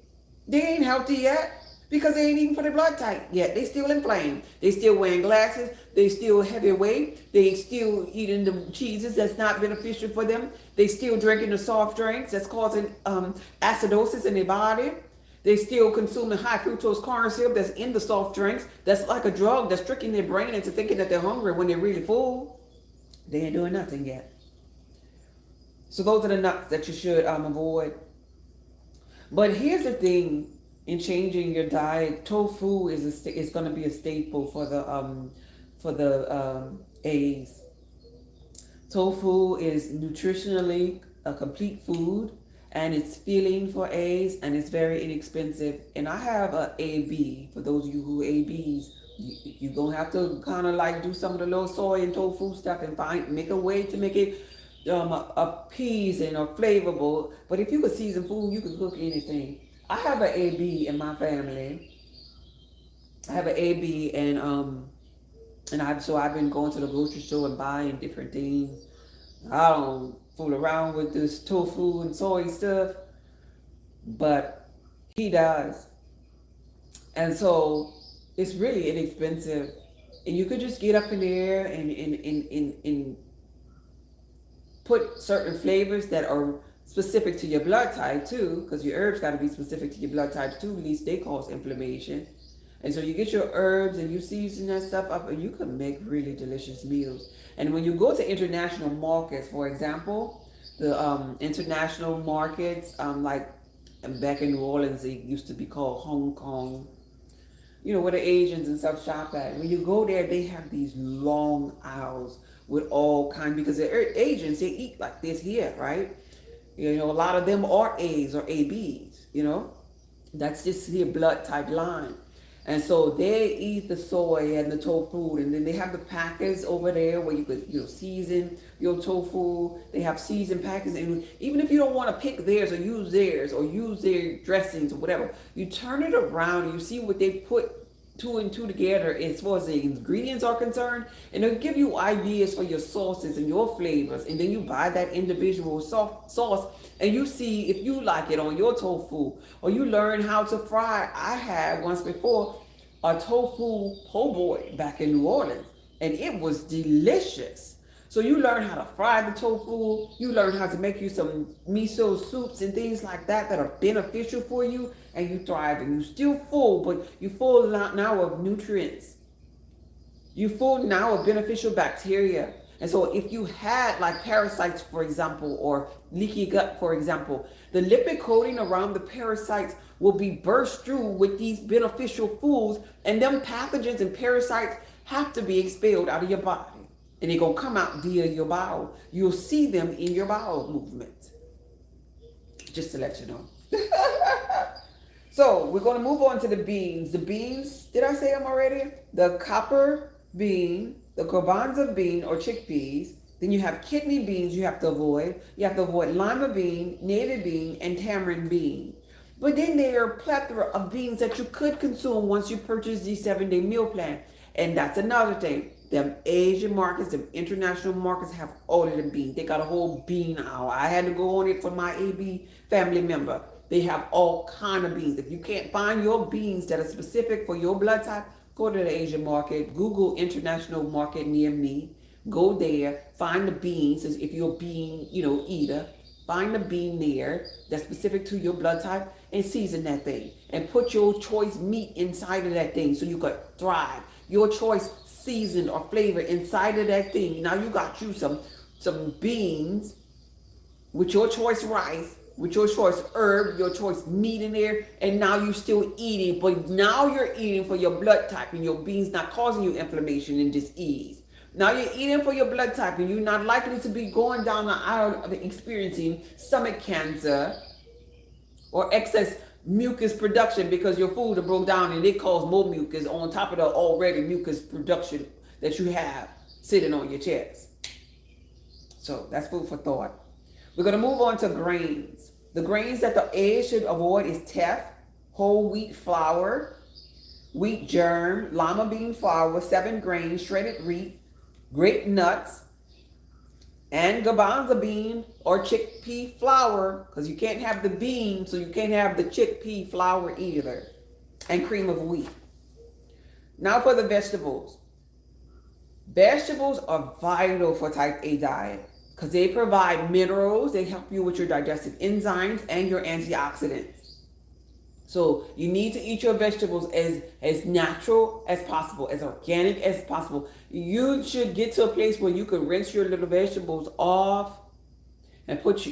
They ain't healthy yet, because they ain't eating for their blood type yet. They still inflamed. They still wearing glasses. They still heavyweight. They still eating the cheeses that's not beneficial for them. They still drinking the soft drinks that's causing acidosis in their body. They still consuming high fructose corn syrup that's in the soft drinks. That's like a drug that's tricking their brain into thinking that they're hungry when they're really full. They ain't doing nothing yet. So those are the nuts that you should avoid. But here's the thing: in changing your diet, tofu is going to be a staple for the A's. Tofu is nutritionally a complete food, and it's filling for A's, and it's very inexpensive. And I have a AB for those of you who are ABs. You're gonna have to kind of like do some of the little soy and tofu stuff and make a way to make it appeasing or flavorful. But if you could season food, you could cook anything. I have an AB in my family. I have an AB, so I've been going to the grocery store and buying different things. I don't fool around with this tofu and soy stuff, but he does. And so it's really inexpensive. And you could just get up in there and put certain flavors that are specific to your blood type too, because your herbs got to be specific to your blood type too. At least they cause inflammation. And so you get your herbs and you season that stuff up, and you can make really delicious meals. And when you go to international markets, for example, the international markets, like back in New Orleans, they used to be called Hong Kong, where the Asians and stuff shop at. When you go there, they have these long aisles with all kinds, because the Asians, they eat like this here, right? A lot of them are A's or ABs, that's just their blood type line. And so they eat the soy and the tofu, and then they have the packets over there where you could, season your tofu. They have seasoned packets, and even if you don't want to pick theirs or use their dressings or whatever, you turn it around and you see what they put two and two together as far as the ingredients are concerned, and they'll give you ideas for your sauces and your flavors, and then you buy that individual sauce and you see if you like it on your tofu, or you learn how to fry. I had once before a tofu po' boy back in New Orleans, and it was delicious. So you learn how to fry the tofu, you learn how to make you some miso soups and things like that that are beneficial for you, and you thrive, and you still full, but you full now of nutrients. You full now of beneficial bacteria. And so if you had like parasites, for example, or leaky gut, for example, the lipid coating around the parasites will be burst through with these beneficial foods, and them pathogens and parasites have to be expelled out of your body. And they're going to come out via your bowel. You'll see them in your bowel movement. Just to let you know. So we're going to move on to the beans. The beans, did I say them already? The copper bean, the garbanzo bean or chickpeas. Then you have kidney beans you have to avoid. You have to avoid lima bean, navy bean, and tamarind bean. But then there are a plethora of beans that you could consume once you purchase the 7-day meal plan. And that's another thing. Them Asian markets, them international markets have all of the beans. They got a whole bean aisle. I had to go on it for my AB family member. They have all kind of beans. If you can't find your beans that are specific for your blood type, go to the Asian market. Google international market near me. Go there. Find the beans. If you're a bean, eater, find the bean there that's specific to your blood type and season that thing. And put your choice meat inside of that thing so you could thrive. Your choice seasoned or flavor inside of that thing. Now you got you some beans with your choice rice, with your choice herb, your choice meat in there, and now you still eating, but now you're eating for your blood type, and your beans not causing you inflammation and disease. Now you're eating for your blood type, and you're not likely to be going down the aisle of experiencing stomach cancer or excess mucus production because your food broke down and it caused more mucus on top of the already mucus production that you have sitting on your chest. So that's food for thought. We're going to move on to grains. The grains that the egg should avoid is teff, whole wheat flour, wheat germ, lima bean flour, 7 grains, shredded wheat, grape nuts, and garbanzo bean or chickpea flour, because you can't have the bean, so you can't have the chickpea flour either, and cream of wheat. Now for the vegetables. Vegetables are vital for type A diet because they provide minerals. They help you with your digestive enzymes and your antioxidants. So you need to eat your vegetables as natural as possible, as organic as possible. You should get to a place where you can rinse your little vegetables off and put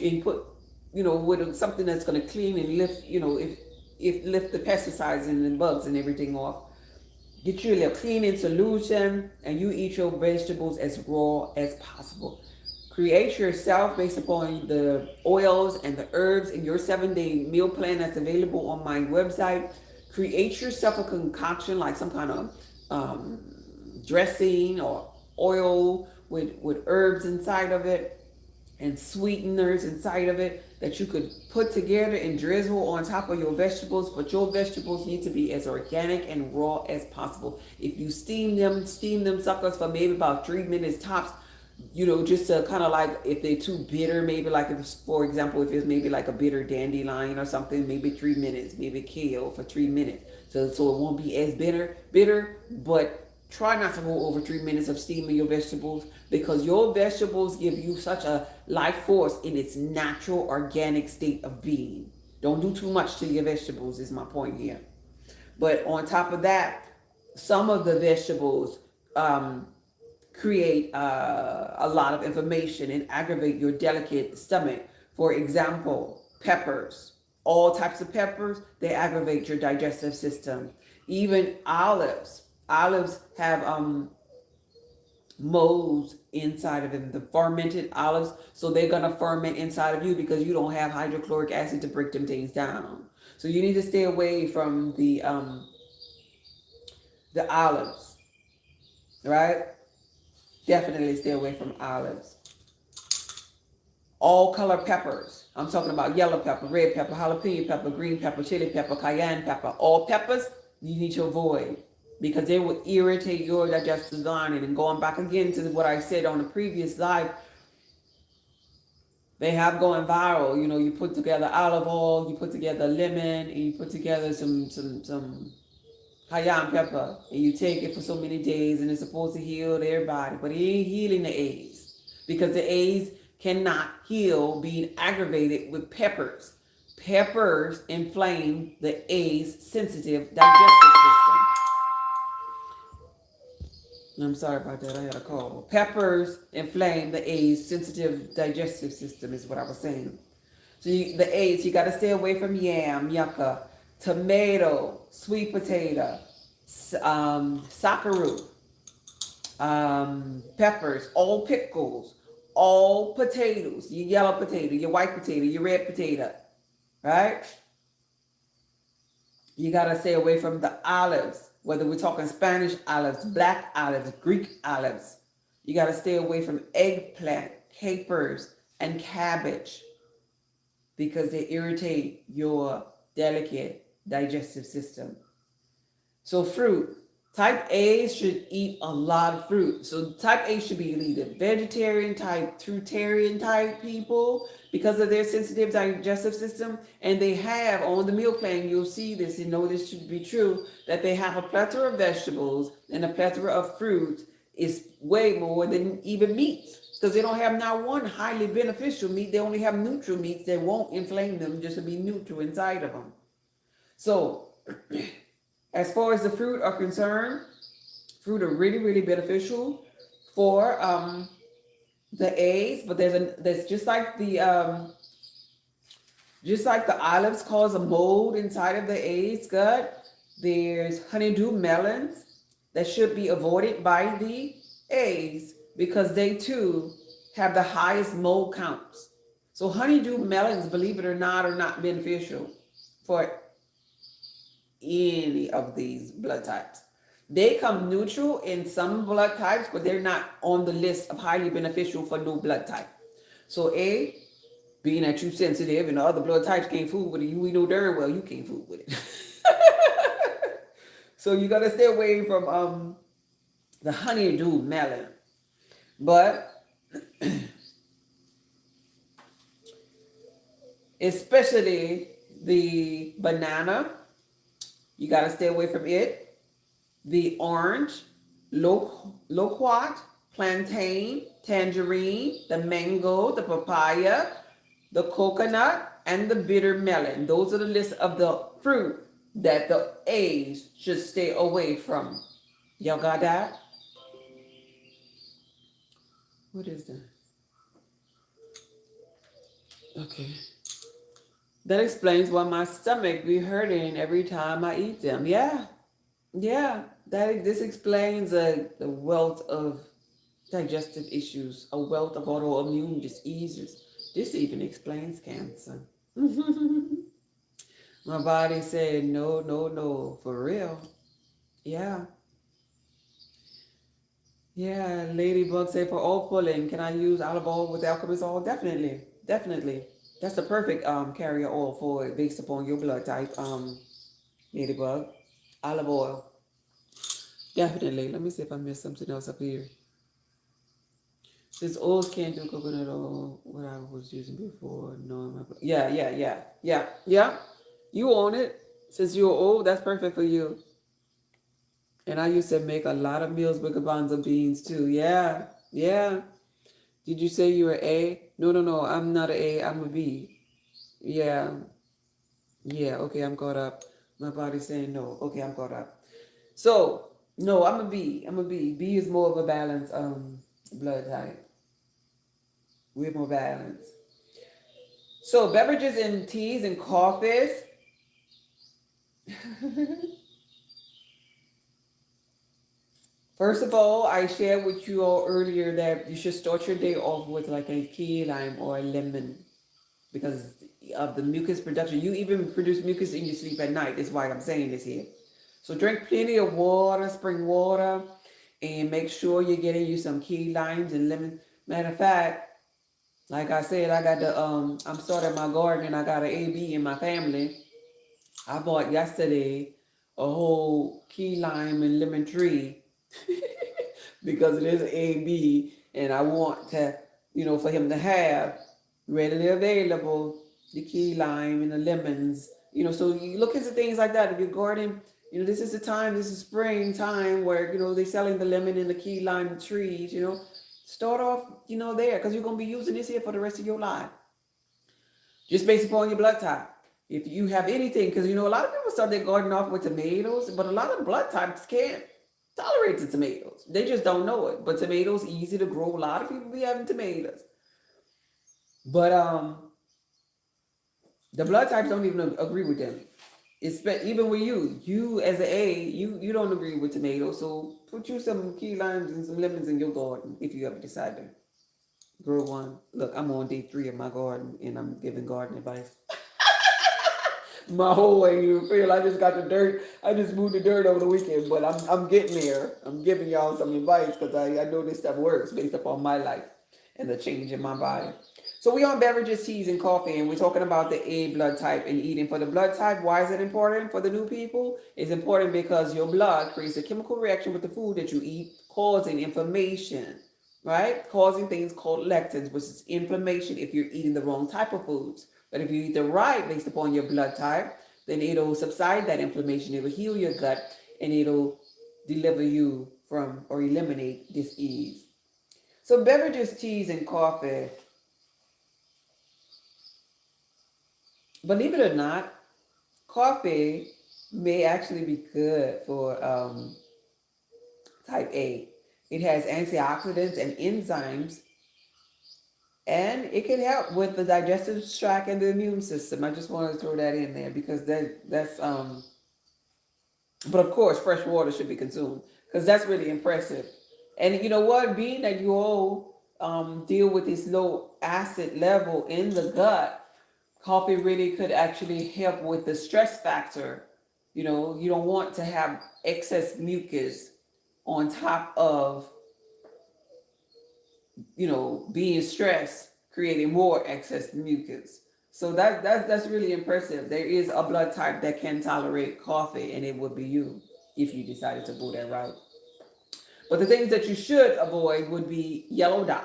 with something that's going to clean and lift, lift the pesticides and the bugs and everything off. Get you a little cleaning solution, and you eat your vegetables as raw as possible. Create yourself based upon the oils and the herbs in your 7-day meal plan that's available on my website. Create yourself a concoction like some kind of dressing or oil with herbs inside of it and sweeteners inside of it that you could put together and drizzle on top of your vegetables. But your vegetables need to be as organic and raw as possible. If you steam them suckers for maybe about 3 minutes tops, Just to kind of like if they're too bitter, maybe like if, for example, if it's maybe like a bitter dandelion or something, maybe 3 minutes, maybe kale for 3 minutes, so it won't be as bitter, but try not to go over 3 minutes of steaming your vegetables because your vegetables give you such a life force in its natural organic state of being. Don't do too much to your vegetables is my point here. But on top of that, some of the vegetables create a lot of inflammation and aggravate your delicate stomach. For example, peppers, all types of peppers, they aggravate your digestive system. Even olives. Olives have molds inside of them, the fermented olives. So they're going to ferment inside of you because you don't have hydrochloric acid to break them things down. So you need to stay away from the olives, right? Definitely stay away from olives. All color peppers. I'm talking about yellow pepper, red pepper, jalapeno pepper, green pepper, chili pepper, cayenne pepper. All peppers you need to avoid because they will irritate your digestive lining. And going back again to what I said on the previous live, they have going viral. You put together olive oil, you put together lemon, and you put together some cayenne pepper, and you take it for so many days, and it's supposed to heal their body, but it ain't healing the AIDS because the AIDS cannot heal being aggravated with peppers. Peppers inflame the AIDS sensitive digestive system. I'm sorry about that. I had a call. Peppers inflame the AIDS sensitive digestive system is what I was saying. So the AIDS, you got to stay away from yam, yucca, tomato, sweet potato, saccharoot, peppers, all pickles, all potatoes, your yellow potato, your white potato, your red potato, right? You got to stay away from the olives, whether we're talking Spanish olives, black olives, Greek olives. You got to stay away from eggplant, capers, and cabbage because they irritate your delicate digestive system. So fruit. Type A should eat a lot of fruit. So type A should be either vegetarian type, fruitarian type people because of their sensitive digestive system. And they have on the meal plan, you'll see this and know this should be true, that they have a plethora of vegetables and a plethora of fruit is way more than even meats. Because they don't have not one highly beneficial meat. They only have neutral meats that won't inflame them just to be neutral inside of them. So as far as the fruit are concerned, fruit are really, really beneficial for the AIDS. But there's just like the olives cause a mold inside of the AIDS gut. There's honeydew melons that should be avoided by the AIDS because they too have the highest mold counts. So honeydew melons, believe it or not, are not beneficial for any of these blood types. They come neutral in some blood types, but they're not on the list of highly beneficial for no blood type. So being that you sensitive and the other blood types can't fool with it, we know darn well you can't fool with it. So you got to stay away from the honeydew melon. But especially the banana, you got to stay away from it. The orange, loquat, plantain, tangerine, the mango, the papaya, the coconut, and the bitter melon. Those are the list of the fruit that the A's should stay away from. Y'all got that? What is that? Okay. That explains why my stomach be hurting every time I eat them. Yeah. This explains the wealth of digestive issues, a wealth of autoimmune diseases. This even explains cancer. My body said no, for real. Yeah. Ladybug said for all pulling, can I use olive oil with alchemist oil? Definitely. That's the perfect carrier oil for it based upon your blood type, Ladybug. Olive oil. Definitely. Let me see if I missed something else up here. Since oils can't do coconut oil, what I was using before, no, yeah. You own it. Since you're old, that's perfect for you. And I used to make a lot of meals with garbanzo beans too. Yeah, yeah. Did you say you were A? No, no, no. I'm not a A. I'm a B. Yeah, yeah. Okay, I'm caught up. My body's saying no. Okay, I'm caught up. So no, I'm a B. I'm a B. B is more of a balanced blood type. We're more balanced. So beverages and teas and coffees. First of all, I shared with you all earlier that you should start your day off with like a key lime or a lemon because of the mucus production. You even produce mucus in your sleep at night. Is why I'm saying this here. So drink plenty of water, spring water, and make sure you're getting you some key limes and lemons. Matter of fact, like I said, I got the I'm starting my garden and I got an AB in my family. I bought yesterday a whole key lime and lemon tree because it is AB and I want to, for him to have readily available the key lime and the lemons. So you look into things like that. If you're gardening, this is the time, this is spring time where, they're selling the lemon and the key lime trees, start off, there because you're going to be using this here for the rest of your life. Just based upon your blood type. If you have anything, because a lot of people start their garden off with tomatoes, but a lot of blood types can't tolerate the tomatoes. They just don't know it. But tomatoes easy to grow. A lot of people be having tomatoes. But the blood types don't even agree with them. Even with you as an A, you don't agree with tomatoes. So put you some key limes and some lemons in your garden if you ever decide to grow one. Look, I'm on day 3 of my garden and I'm giving garden advice. My whole way you feel. I just got the dirt. I just moved the dirt over the weekend, but I'm getting there. I'm giving y'all some advice because I know this stuff works based upon my life and the change in my body. So we on beverages, teas, and coffee, and we're talking about the A blood type and eating for the blood type. Why is it important for the new people? It's important because your blood creates a chemical reaction with the food that you eat, causing inflammation, right? Causing things called lectins, which is inflammation if you're eating the wrong type of foods. But if you eat the right based upon your blood type, then it'll subside that inflammation. It'll heal your gut and it'll deliver you from or eliminate disease. So beverages, teas, and coffee. Believe it or not, coffee may actually be good for type A. It has antioxidants and enzymes, and it can help with the digestive tract and the immune system. I just wanted to throw that in there because that's but of course fresh water should be consumed because that's really impressive. And you know what? Being that you all deal with this low acid level in the gut, coffee really could actually help with the stress factor. You don't want to have excess mucus on top of being stressed, creating more excess mucus. So that's really impressive. There is a blood type that can tolerate coffee, and it would be you if you decided to go that route. But the things that you should avoid would be yellow dye,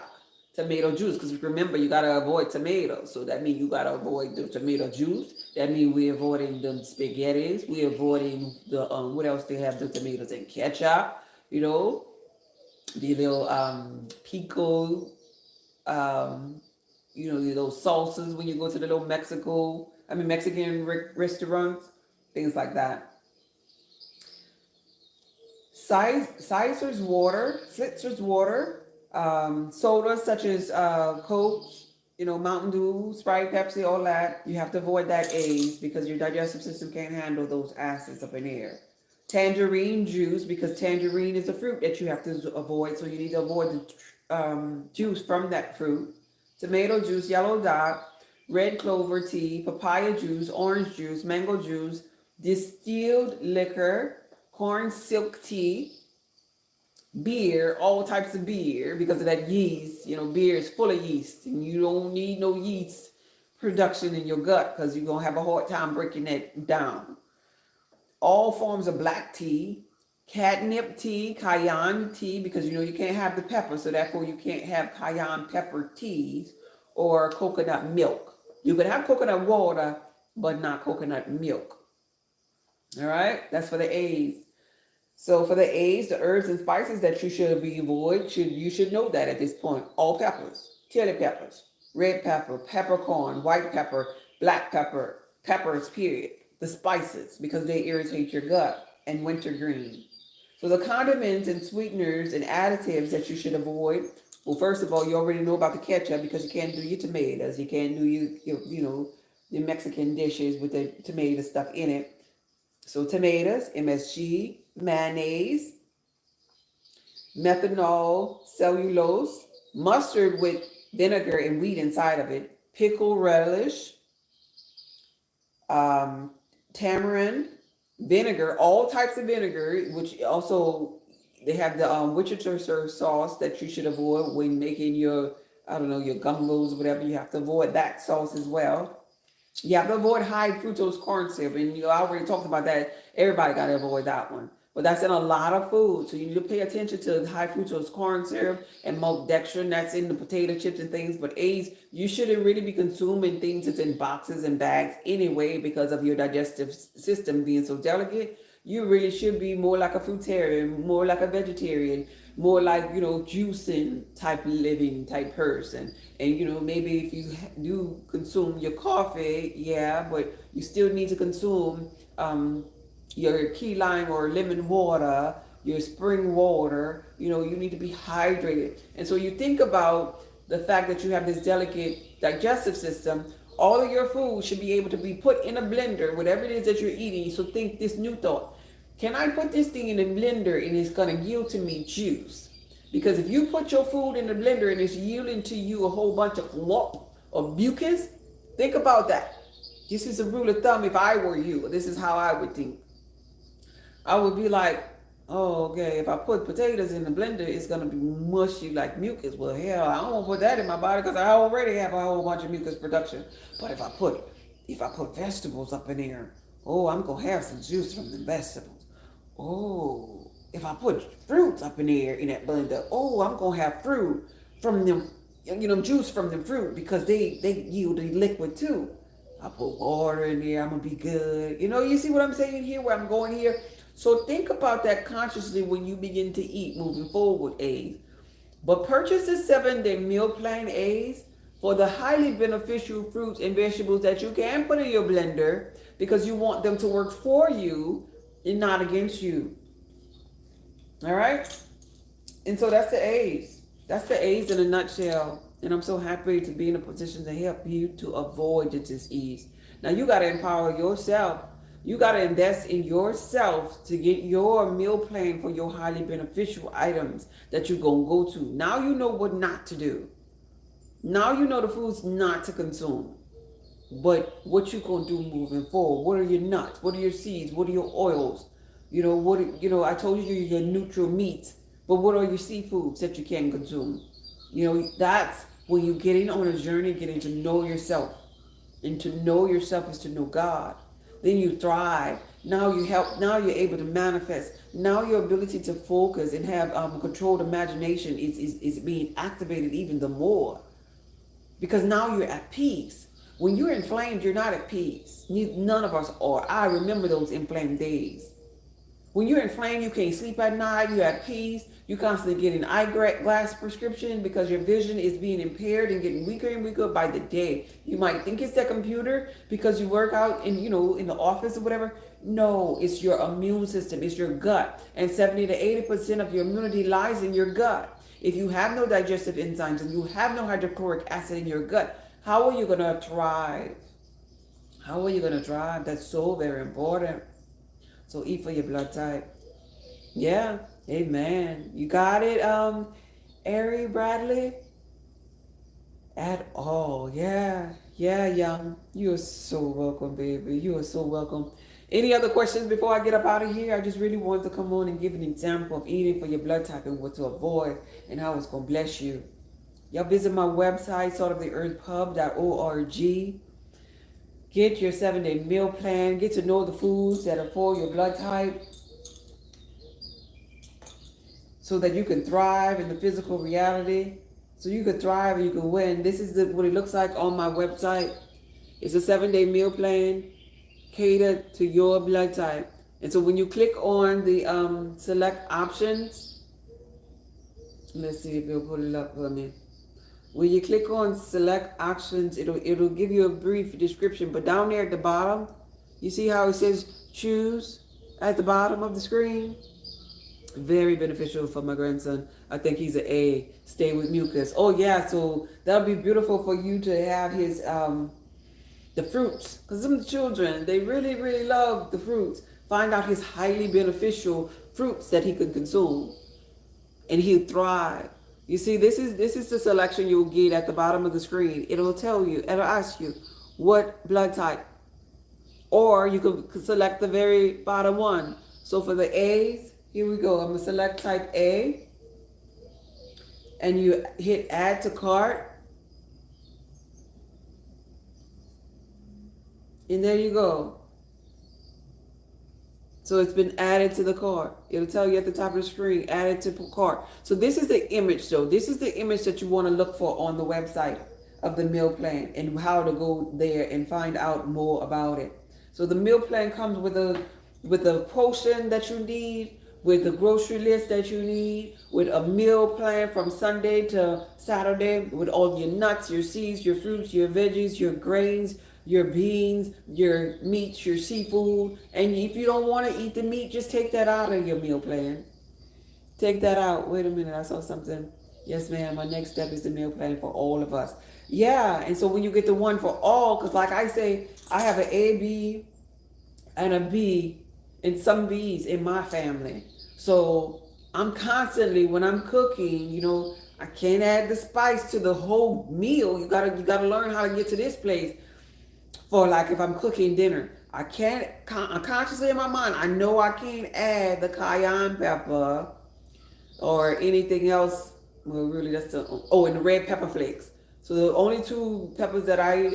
tomato juice, because remember you gotta avoid tomatoes. So that means you gotta avoid the tomato juice. That means we're avoiding the spaghettis. We're avoiding the what else they have the tomatoes and ketchup. The little pico, um, those salsas when you go to the little Mexican restaurants, things like that. Citrus water, sodas such as Coke, Mountain Dew, Sprite, Pepsi, all that. You have to avoid that A's because your digestive system can't handle those acids up in there. Tangerine juice, because tangerine is a fruit that you have to avoid, so you need to avoid the juice from that fruit. Tomato juice, yellow dot, red clover tea, papaya juice, orange juice, mango juice, distilled liquor, corn silk tea, beer, all types of beer, because of that yeast. Beer is full of yeast, and you don't need no yeast production in your gut because you're going to have a hard time breaking that down. All forms of black tea, catnip tea, cayenne tea, because you know you can't have the pepper, so therefore you can't have cayenne pepper teas, or coconut milk. You could have coconut water, but not coconut milk. All right, that's for the A's. So for the A's, the herbs and spices that you should avoid, you should know that at this point. All peppers, chili peppers, red pepper, peppercorn, white pepper, black pepper, peppers, period. The spices, because they irritate your gut, and wintergreen. So the condiments and sweeteners and additives that you should avoid. Well, first of all, you already know about the ketchup, because you can't do your tomatoes. You can't do your Mexican dishes with the tomato stuff in it. So tomatoes, MSG, mayonnaise, methanol, cellulose, mustard with vinegar and wheat inside of it, pickle relish, tamarind, vinegar, all types of vinegar, which also they have the Worcestershire sauce that you should avoid when making your, I don't know, your gumbos or whatever. You have to avoid that sauce as well. You have to avoid high fructose corn syrup, and I already talked about that. Everybody got to avoid that one. But that's in a lot of food, so you need to pay attention to high fructose corn syrup and maltodextrin. That's in the potato chips and things. But A's, you shouldn't really be consuming things that's in boxes and bags anyway, because of your digestive system being so delicate. You really should be more like a fruitarian, more like a vegetarian, more like, juicing type living type person. And maybe if you do consume your coffee, yeah, but you still need to consume your key lime or lemon water, your spring water. You need to be hydrated. And so you think about the fact that you have this delicate digestive system. All of your food should be able to be put in a blender, whatever it is that you're eating. So think this new thought: can I put this thing in a blender and it's going to yield to me juice? Because if you put your food in the blender and it's yielding to you a whole bunch of lump of mucus, think about that. This is a rule of thumb. If I were you, this is how I would think. I would be like, oh, okay, if I put potatoes in the blender, it's going to be mushy like mucus. Well, hell, I don't want to put that in my body, because I already have a whole bunch of mucus production. But if I put vegetables up in there, oh, I'm going to have some juice from the vegetables. Oh, if I put fruits up in there in that blender, oh, I'm going to have fruit from them, juice from the fruit, because they yield a liquid too. I put water in there, I'm going to be good. You see what I'm saying here, where I'm going here? So think about that consciously when you begin to eat moving forward, A's. But purchase the 7-day meal plan, A's, for the highly beneficial fruits and vegetables that you can put in your blender, because you want them to work for you and not against you. All right? And so that's the A's. That's the A's in a nutshell. And I'm so happy to be in a position to help you to avoid the disease. Now you got to empower yourself. You got to invest in yourself to get your meal plan for your highly beneficial items that you're going to go to. Now you know what not to do. Now you know the foods not to consume. But what you going to do moving forward? What are your nuts? What are your seeds? What are your oils? I told you your neutral meats. But what are your seafoods that you can consume? That's when you're getting on a journey, getting to know yourself. And to know yourself is to know God. Then you thrive. Now you help. Now you're able to manifest. Now your ability to focus and have controlled imagination is being activated even the more. Because now you're at peace. When you're inflamed, you're not at peace. None of us are. I remember those inflamed days. When you're inflamed, you can't sleep at night, you're at peace, you constantly getting eyeglass prescription because your vision is being impaired and getting weaker and weaker by the day. You might think it's the computer because you work out in the office or whatever. No, it's your immune system, it's your gut. And 70 to 80% of your immunity lies in your gut. If you have no digestive enzymes and you have no hydrochloric acid in your gut, how are you going to thrive? How are you going to thrive? That's so very important. So eat for your blood type. Yeah. Amen. You got it, Ari Bradley? At all. Yeah. Yeah, young. You are so welcome, baby. You are so welcome. Any other questions before I get up out of here? I just really wanted to come on and give an example of eating for your blood type and what to avoid and how it's going to bless you. Y'all visit my website, saltoftheearthpub.org. Get your 7-day meal plan. Get to know the foods that are for your blood type. so that you can thrive in the physical reality. So you can thrive and you can win. This is what it looks like on my website. It's a 7-day meal plan catered to your blood type. And so when you click on the select options, let's see if it'll pull it up for me. When you click on select options, it'll give you a brief description. But down there at the bottom, you see how it says choose at the bottom of the screen? Very beneficial for my grandson. I think he's an A. Stay with mucus. Oh yeah, so that'll be beautiful for you to have his the fruits, because some children, they really, really love the fruits. Find out his highly beneficial fruits that he can consume, and he'll thrive. You see, this is the selection you'll get at the bottom of the screen. It'll tell you, it'll ask you what blood type, or you can select the very bottom one. So for the A's, here we go. I'm gonna select type A, and you hit add to cart. And there you go. So it's been added to the cart. It'll tell you at the top of the screen, added to the cart. So this is the image though. This is the image that you want to look for on the website of the meal plan and how to go there and find out more about it. So the meal plan comes with a portion that you need, with the grocery list that you need, with a meal plan from Sunday to Saturday, with all your nuts, your seeds, your fruits, your veggies, your grains, your beans, your meats, your seafood. And if you don't want to eat the meat, just take that out of your meal plan. Take that out. Wait a minute, I saw something. Yes, ma'am. My next step is the meal plan for all of us. Yeah, and so when you get the one for all, because like I say, I have an A, B, and a B, and some B's in my family. So I'm constantly, when I'm cooking, I can't add the spice to the whole meal. You gotta learn how to get to this place. For like if I'm cooking dinner, I'm consciously in my mind, I know I can't add the cayenne pepper or anything else. Well, really, and the red pepper flakes. So the only two peppers that I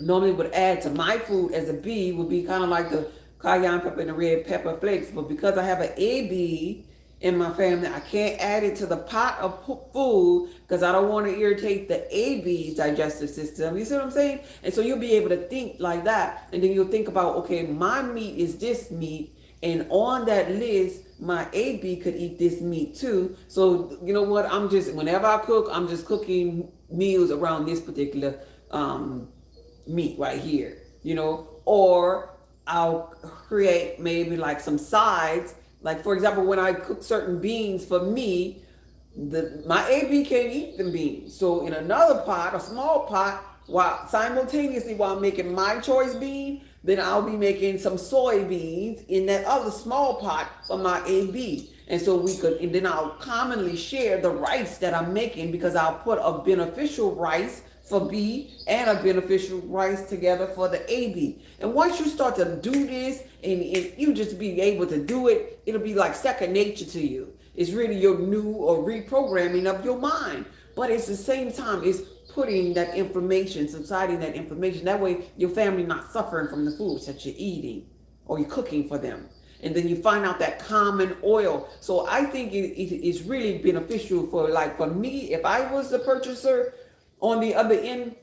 normally would add to my food as a B would be kind of like the cayenne pepper and the red pepper flakes. But because I have an AB in my family, I can't add it to the pot of food because I don't want to irritate the AB's digestive system. You see what I'm saying? And so you'll be able to think like that. And then you'll think about, okay, my meat is this meat. And on that list, my AB could eat this meat too. So you know what? Whenever I cook, I'm just cooking meals around this particular meat right here, or I'll create maybe like some sides. Like, for example, when I cook certain beans for me, my AB can't eat the beans. So in another pot, a small pot, while I'm making my choice bean, then I'll be making some soybeans in that other small pot for my AB. And so and then I'll commonly share the rice that I'm making, because I'll put a beneficial rice for B and a beneficial rice together for the AB. And once you start to do this and you just be able to do it, it'll be like second nature to you. It's really your new or reprogramming of your mind. But it's the same time, it's putting that information, subsiding that information. That way your family not suffering from the foods that you're eating or you're cooking for them. And then you find out that common oil. So I think it is really beneficial for me, if I was the purchaser, on the other end,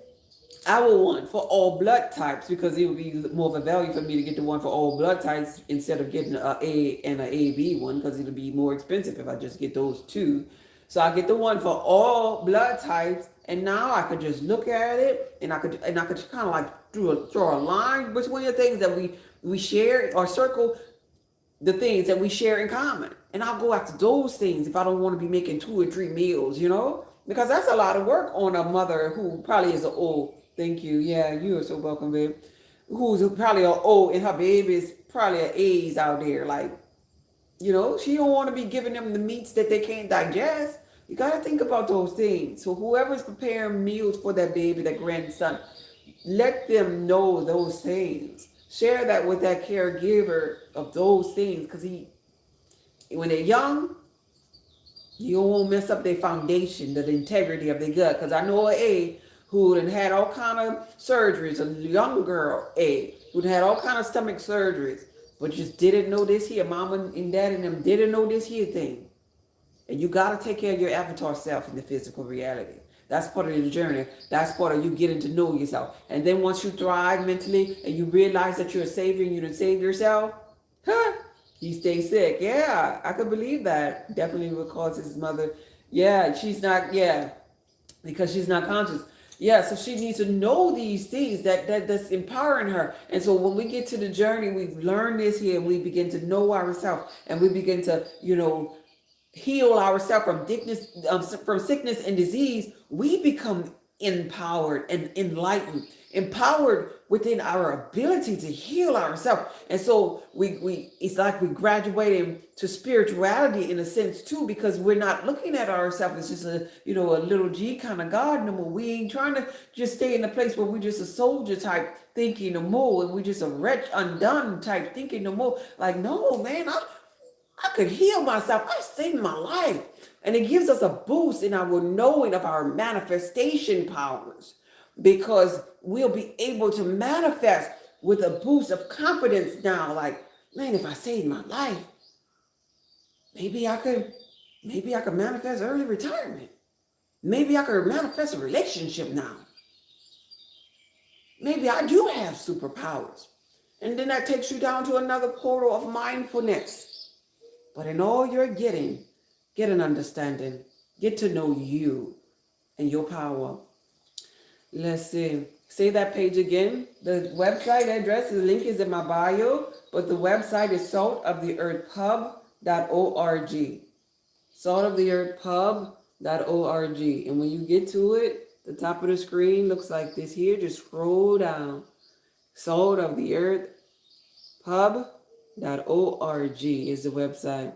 I would want for all blood types, because it would be more of a value for me to get the one for all blood types instead of getting an A and an AB one, because it would be more expensive if I just get those two. So I get the one for all blood types, and now I could just look at it and I could just kind of like draw a line between the things that we share, or circle the things that we share in common. And I'll go after those things if I don't want to be making 2 or 3 meals, because that's a lot of work on a mother who probably is an O. Thank you. Yeah, you are so welcome, babe. Who's probably an O, and her baby's probably an A's out there. Like, she don't want to be giving them the meats that they can't digest. You got to think about those things. So whoever's preparing meals for that baby, that grandson, let them know those things. Share that with that caregiver of those things, because when they're young, you won't mess up their foundation, the integrity of their gut. Because I know an A who had all kind of surgeries, a young girl A who had all kind of stomach surgeries, but just didn't know this here. Mama and dad and them didn't know this here thing. And you got to take care of your avatar self in the physical reality. That's part of the journey. That's part of you getting to know yourself. And then once you thrive mentally and you realize that you're a savior and you done save yourself, huh? He stays sick. Yeah, I could believe that. Definitely would cause his mother. Yeah, she's not. Yeah, because she's not conscious. Yeah, so she needs to know these things that's empowering her. And so when we get to the journey, we've learned this here, and we begin to know ourselves, and we begin to, heal ourselves from sickness and disease. We become empowered and enlightened, empowered within our ability to heal ourselves. And so we it's like we graduating to spirituality in a sense too, because we're not looking at ourselves as just a little G kind of God no more. We ain't trying to just stay in a place where we're just a soldier type thinking no more, and we just a wretch undone type thinking no more. Like, no, man, I could heal myself. I've saved my life. And it gives us a boost in our knowing of our manifestation powers, because we'll be able to manifest with a boost of confidence now. Like, man, if I saved my life, maybe I could manifest early retirement. Maybe I could manifest a relationship now. Maybe I do have superpowers. And then that takes you down to another portal of mindfulness. But in all you're getting, get an understanding. Get to know you and your power. Let's see. Say that page again. The website address, the link is in my bio, but the website is saltoftheearthpub.org. Saltoftheearthpub.org. And when you get to it, the top of the screen looks like this here. Just scroll down. Saltoftheearthpub.org is the website.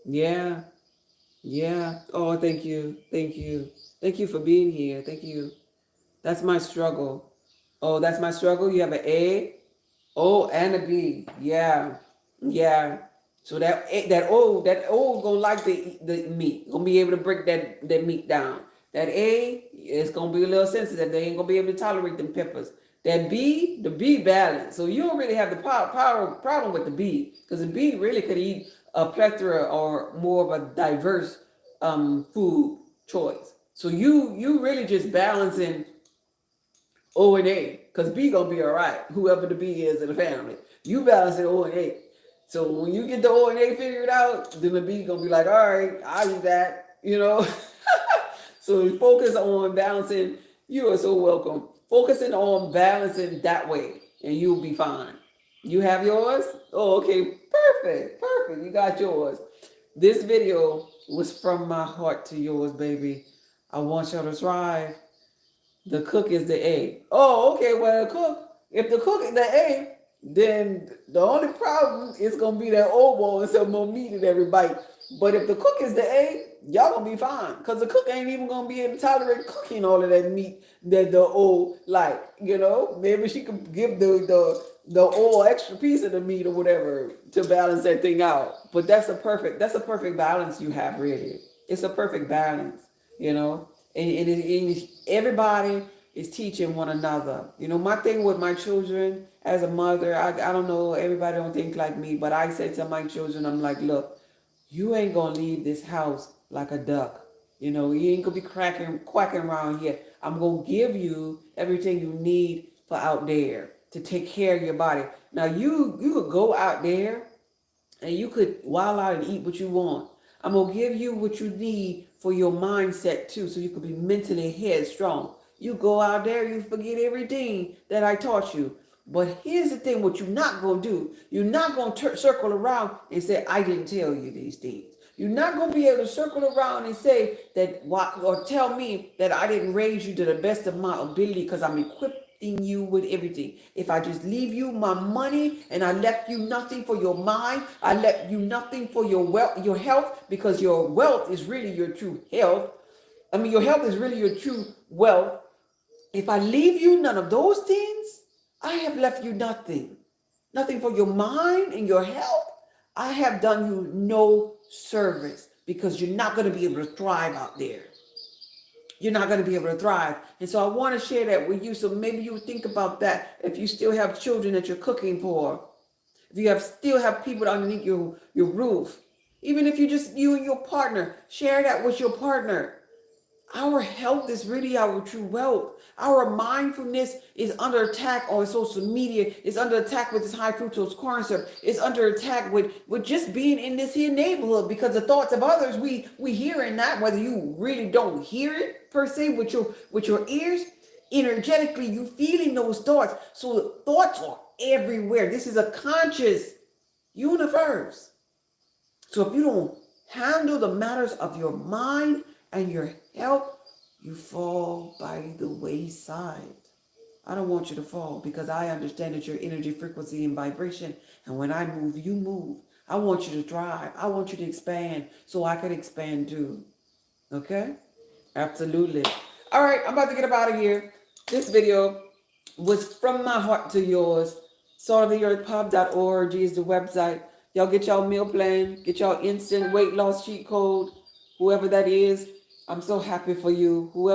Yeah. Oh, thank you. Thank you for being here. Thank you. That's my struggle. Oh, that's my struggle. You have an A, O, and a B. Yeah. So that O is gonna like the meat. Gonna be able to break that meat down. That A is gonna be a little sensitive. They ain't gonna be able to tolerate them peppers. That B, the B balance. So you don't really have the power problem with the B, because the B really could eat a plethora or more of a diverse food choice. So you really just balancing O and A, because B gonna be all right. Whoever the B is in the family, you balancing O and A. So when you get the O and A figured out, then the B gonna be like, all right, I'll do that. So focus on balancing. You are so welcome. Focusing on balancing that way, and you'll be fine. You have yours? Oh, okay. Perfect. You got yours. This video was from my heart to yours, baby. I want y'all to thrive. The cook is the A. Oh, okay. Well, if the cook is the A, then the only problem is going to be that oboe and some more meat in every bite. But if the cook is the A, y'all going to be fine. Because the cook ain't even going to be able to tolerate cooking all of that meat that the O like. Maybe she could give the O extra piece of the meat or whatever to balance that thing out. But that's a perfect balance you have, really. It's a perfect balance, and everybody is teaching one another. My thing with my children as a mother, I don't know, everybody don't think like me, but I say to my children, I'm like, look, you ain't gonna leave this house like a duck. You ain't gonna be quacking around here. I'm gonna give you everything you need for out there to take care of your body. Now you could go out there and you could wild out and eat what you want. I'm gonna give you what you need for your mindset too, so you could be mentally headstrong. You go out there, you forget everything that I taught you. But here's the thing, what you're not going to do. You're not going to circle around and say, I didn't tell you these things. You're not going to be able to circle around and say that, or tell me that I didn't raise you to the best of my ability, because I'm equipping you with everything. If I just leave you my money and I left you nothing for your mind, I left you nothing for your health, because your wealth is really your true health. Your health is really your true wealth. If I leave you none of those things, I have left you nothing. Nothing for your mind and your health. I have done you no service, because you're not going to be able to thrive out there. You're not going to be able to thrive. And so I want to share that with you. So maybe you think about that if you still have children that you're cooking for. If you still have people underneath your roof. Even if you just you and your partner, share that with your partner. Our health is really our true wealth. Our mindfulness is under attack on social media. It's under attack with this high fructose corn syrup. It's under attack with just being in this here neighborhood because the thoughts of others we hearing that, whether you really don't hear it per se with your ears, energetically you feeling those thoughts. So the thoughts are everywhere. This is a conscious universe. So if you don't handle the matters of your mind and your health, you fall by the wayside. I don't want you to fall because I understand that your energy, frequency, and vibration. And when I move, you move. I want you to thrive. I want you to expand so I can expand too. Okay? Absolutely. All right, I'm about to get up out of here. This video was from my heart to yours. saltoftheearthpub.org is the website. Y'all get y'all meal plan, get y'all instant weight loss cheat code, whoever that is. I'm so happy for you. Whoever